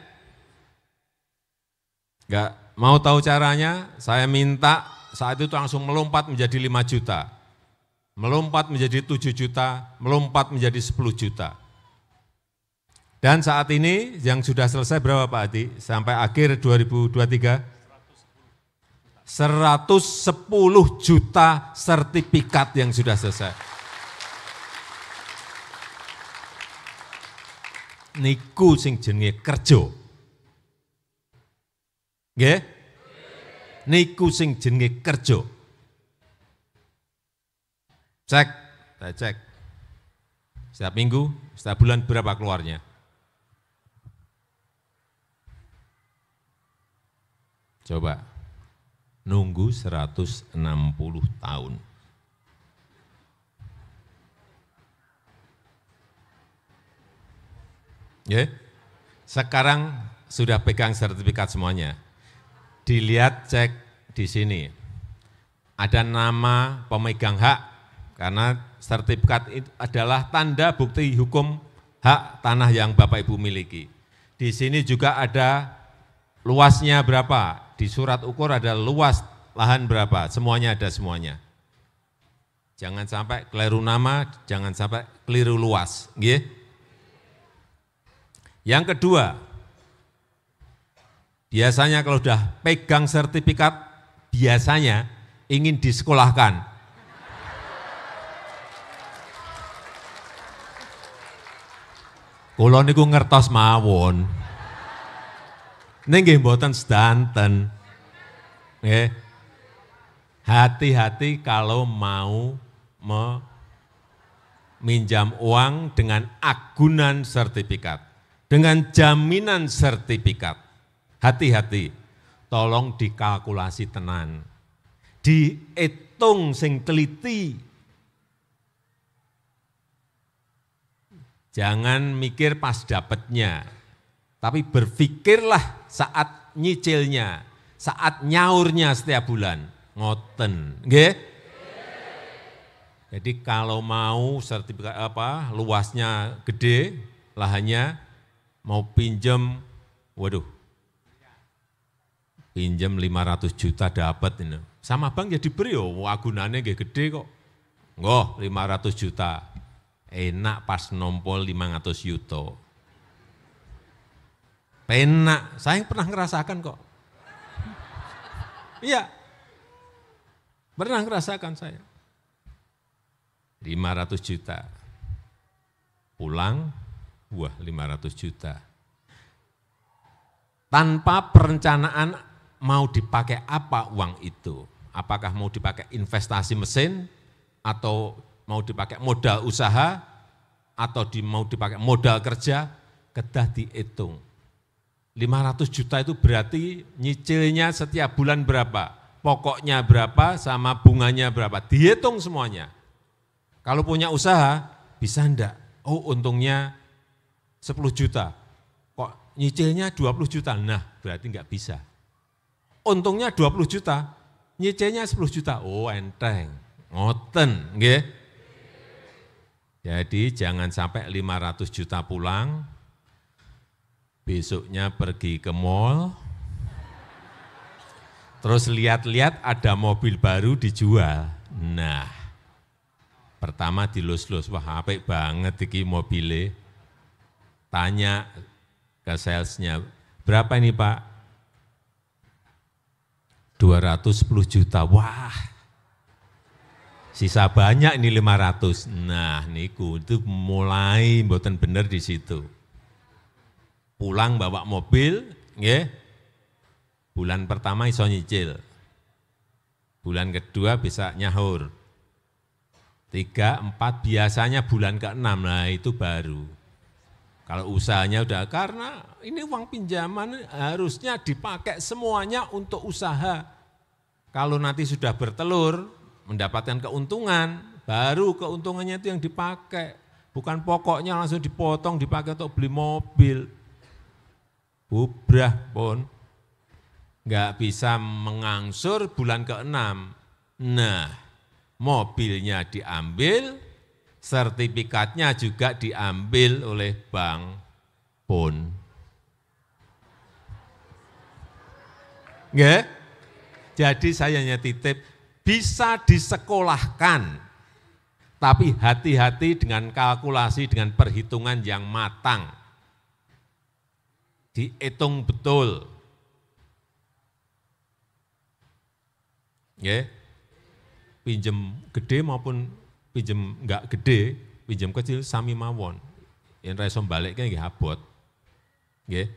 enggak mau tahu caranya, saya minta saat itu langsung melompat menjadi 5 juta. Melompat menjadi 7 juta, melompat menjadi 10 juta. Dan saat ini yang sudah selesai berapa Pak Adi? Sampai akhir 2023? 110 juta sertifikat yang sudah selesai. Niku sing jenenge kerja. Nggih? Niku sing jenenge kerja. Cek, saya cek. Setiap minggu, setiap bulan berapa keluarnya? Coba, nunggu 160 tahun. Ya, sekarang sudah pegang sertifikat semuanya. Dilihat, cek di sini. ada nama pemegang hak, karena sertifikat itu adalah tanda bukti hukum hak tanah yang Bapak Ibu miliki. Di sini juga ada luasnya berapa, di surat ukur ada luas lahan berapa, semuanya ada semuanya. Jangan sampai keliru nama, jangan sampai keliru luas. Nggih. Yang kedua, biasanya kalau sudah pegang sertifikat, biasanya ingin disekolahkan. Kula niku ngertos mawon. Ning nggih mboten sedanten. Nggih. Hati-hati kalau mau meminjam uang dengan agunan sertifikat, dengan jaminan sertifikat. Hati-hati, tolong dikalkulasi tenan. Dihitung sing teliti. Jangan mikir pas dapatnya, tapi berpikirlah saat nyicilnya, saat nyaurnya setiap bulan. Ngoten, nggih? Jadi kalau mau sertifikat luasnya gede, lahannya mau pinjem, waduh, pinjem 500 juta dapat ini. Sama bank ya diberi, agunannya nggih gede kok. Nggih, 500 juta. Enak pas nompol 500 yuto. Penak, saya pernah ngerasakan kok. Iya, pernah ngerasakan saya. 500 juta. Pulang, wah 500 juta. Tanpa perencanaan mau dipakai apa uang itu. Apakah mau dipakai investasi mesin, atau mau dipakai modal usaha, atau mau dipakai modal kerja, kedah dihitung. 500 juta itu berarti nyicilnya setiap bulan berapa, pokoknya berapa, sama bunganya berapa, dihitung semuanya. Kalau punya usaha, bisa enggak? Oh untungnya 10 juta, kok nyicilnya 20 juta, nah berarti enggak bisa. Untungnya 20 juta, nyicilnya 10 juta, oh enteng, ngoten, nggih. Jadi jangan sampai 500 juta pulang, besoknya pergi ke mall, terus lihat-lihat ada mobil baru dijual. Nah, pertama dilus-lus, wah apik banget iki mobile. Tanya ke salesnya, berapa ini Pak? 210 juta, wah. Sisa banyak ini 500. Nah, niku itu mulai mboten bener di situ. Pulang bawa mobil, nggih. Bulan pertama iso nyicil. Bulan kedua bisa nyahur. 3, 4 biasanya bulan ke-6, nah itu baru. Kalau usahanya udah, karena ini uang pinjaman harusnya dipakai semuanya untuk usaha. Kalau nanti sudah bertelur, mendapatkan keuntungan, baru keuntungannya itu yang dipakai. Bukan pokoknya langsung dipotong, dipakai untuk beli mobil. Bubrah pun. Nggak bisa mengangsur bulan ke-6. Nah, mobilnya diambil, sertifikatnya juga diambil oleh bank pun. Nggak? Jadi saya hanya titip, bisa disekolahkan, tapi hati-hati dengan kalkulasi, dengan perhitungan yang matang. Dihitung betul. Ya, pinjem gede maupun pinjem enggak gede, pinjem kecil sami mawon. Yang raiso baliknya nggih abot. Nggih.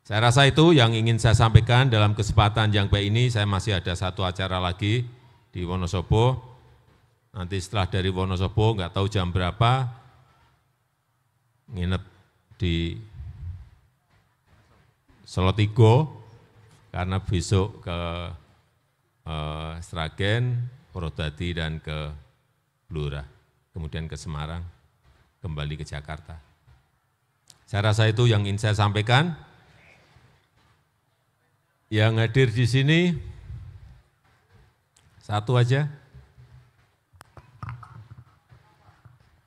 Saya rasa itu yang ingin saya sampaikan dalam kesempatan yang baik ini. Saya masih ada satu acara lagi di Wonosobo. Nanti setelah dari Wonosobo, nggak tahu jam berapa, nginep di Solotigo, karena besok ke Sragen, Purwodadi, dan ke Blora, kemudian ke Semarang, kembali ke Jakarta. Saya rasa itu yang ingin saya sampaikan. Yang hadir di sini, Satu aja.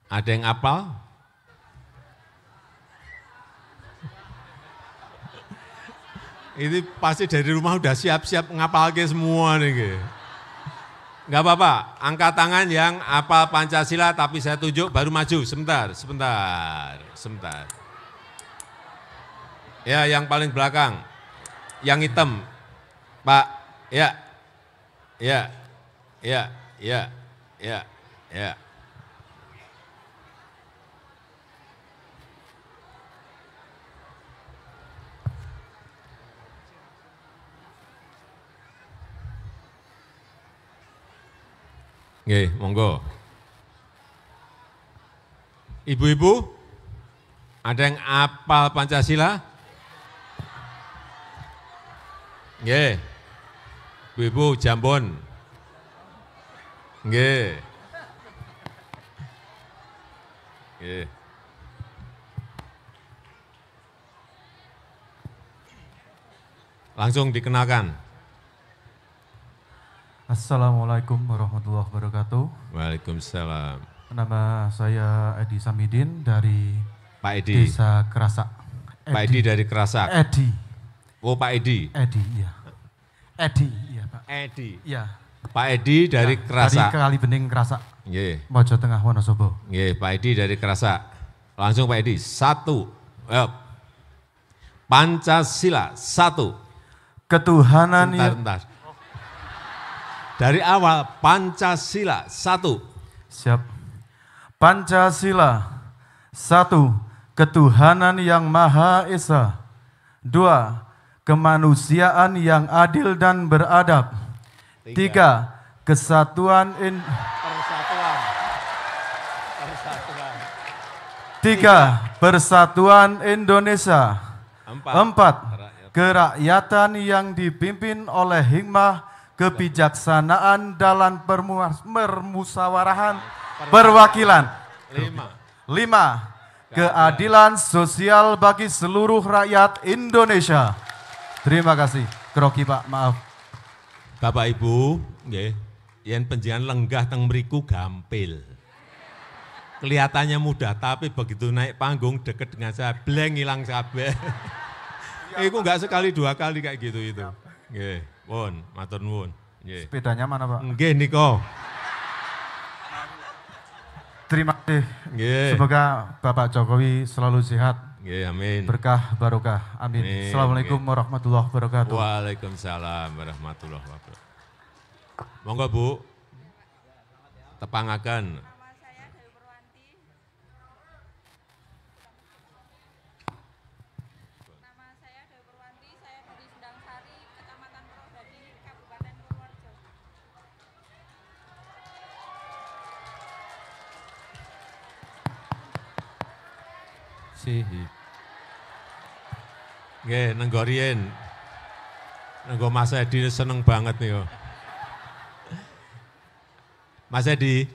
Ada yang apal? Ini pasti dari rumah udah siap-siap ngapalke semua nih. Enggak apa-apa, angkat tangan yang apal Pancasila tapi saya tunjuk baru maju. Sebentar. Ya, yang paling belakang. Yang hitam. Pak, ya. Nggih, monggo. Ibu-ibu, ada yang apal Pancasila? Nggih. Ibu-ibu Jambon. Nggih. Nggih. Langsung dikenalkan. Assalamualaikum warahmatullahi wabarakatuh. Waalaikumsalam. Nama saya Edi Samidin dari Pak Edi. Desa Kerasak. Pak Edi dari Kerasak. Edi. Oh, Pak Edi. Edi, iya. Edi, iya Pak. Edi. Iya. Pak Edi dari Kerasak. Dari Kalibening Kerasak. Nggih. Mojo Tengah Wonosobo. Nggih, Pak Edi dari Kerasak. Langsung Pak Edi. 1. Pancasila 1. Ketuhanan Bentar. Dari awal Pancasila 1. Siap. Pancasila 1. Ketuhanan yang Maha Esa. 2. Kemanusiaan yang adil dan beradab. 3. Kesatuan Persatuan Indonesia. 4. Kerakyatan yang dipimpin oleh hikmah kebijaksanaan dalam permusawarahan perwakilan. 5. Keadilan sosial bagi seluruh rakyat Indonesia. Terima kasih. Kroki Pak, maaf. Bapak Ibu, nggih, yen panjenengan lenggah teng mriku gampil. Kelihatannya mudah, tapi begitu naik panggung deket dengan saya, blank hilang kabeh. Iku enggak sekali dua kali kayak gitu itu. Nggih. Pun, matur nuwun. Nggih. Sepedanya mana Pak? Nggih niko. Terima kasih. Nggih. Semoga Bapak Jokowi selalu sehat. Nggih, amin. Berkah barokah. Amin. Amin. Assalamualaikum warahmatullahi wabarakatuh. Waalaikumsalam warahmatullahi wabarakatuh. Monggo Bu. Tepangaken. Nggih, nenggo riyen. Nenggo Mas Edi seneng banget nih. Mas Edi,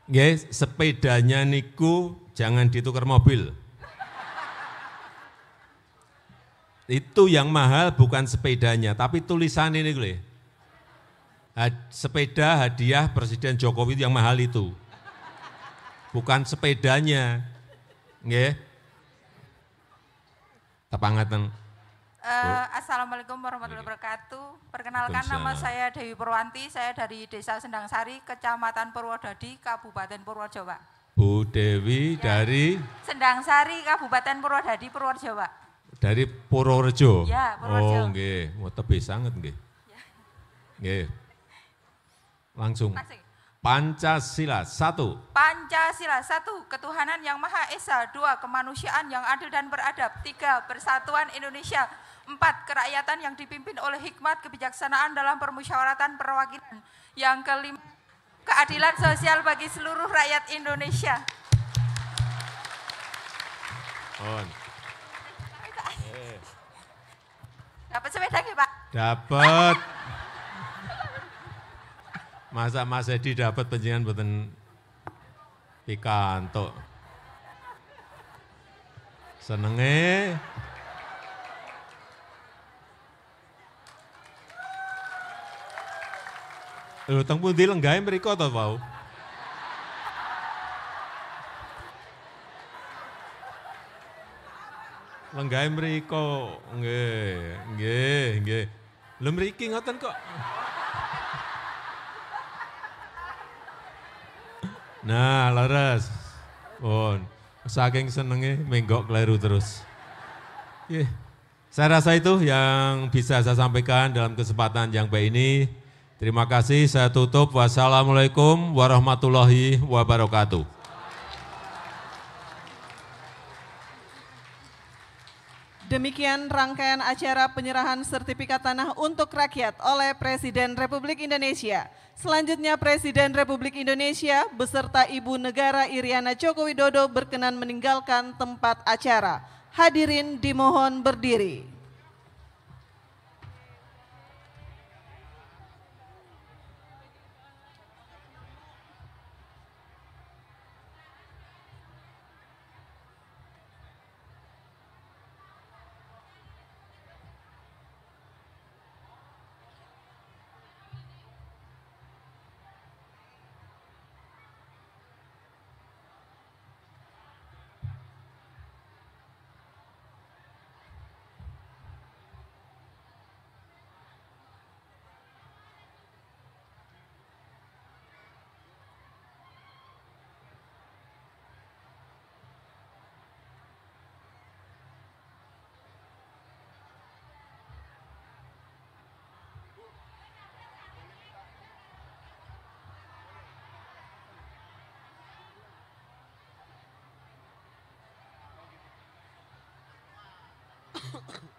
nggih, sepedanya niku jangan ditukar mobil. Itu yang mahal bukan sepedanya, tapi tulisan ini lho. Sepeda hadiah Presiden Jokowi yang mahal itu. Bukan sepedanya. Nggih. Tepangaken. Assalamualaikum warahmatullahi wabarakatuh. Perkenalkan, nama saya Dewi Purwanti, saya dari Desa Sendang Sari, Kecamatan Purwodadi, Kabupaten Purworejo, Pak. Bu Dewi ya. Dari Sendang Sari, Kabupaten Purwodadi, Purworejo, Pak. Dari Purworejo. Ya, Purworejo. Oh, nggih, mau tebih sangat nggih. Ya. Nggih. Langsung. Pancasila 1. Pancasila 1. Ketuhanan yang Maha Esa. 2. Kemanusiaan yang adil dan beradab. 3. Persatuan Indonesia. 4. Kerakyatan yang dipimpin oleh hikmat kebijaksanaan dalam permusyawaratan perwakilan. Yang kelima, keadilan sosial bagi seluruh rakyat Indonesia. Dapat sepeda nggih, Pak? Dapat. Masa Mas Edi dapat panjenengan mboten pikantuk. Senenge. Lho teng pundi lenggahe mriko to, Pak? Lenggahe mriko. Nggih. Lho mriki ngoten kok. Nah, leres. Pun. Saking senenge menggok kleru terus. Nggih. Saya rasa itu yang bisa saya sampaikan dalam kesempatan yang baik ini. Terima kasih, saya tutup. Wassalamualaikum warahmatullahi wabarakatuh. Demikian rangkaian acara penyerahan sertifikat tanah untuk rakyat oleh Presiden Republik Indonesia. Selanjutnya Presiden Republik Indonesia beserta Ibu Negara Iriana Joko Widodo berkenan meninggalkan tempat acara. Hadirin dimohon berdiri. Thank you.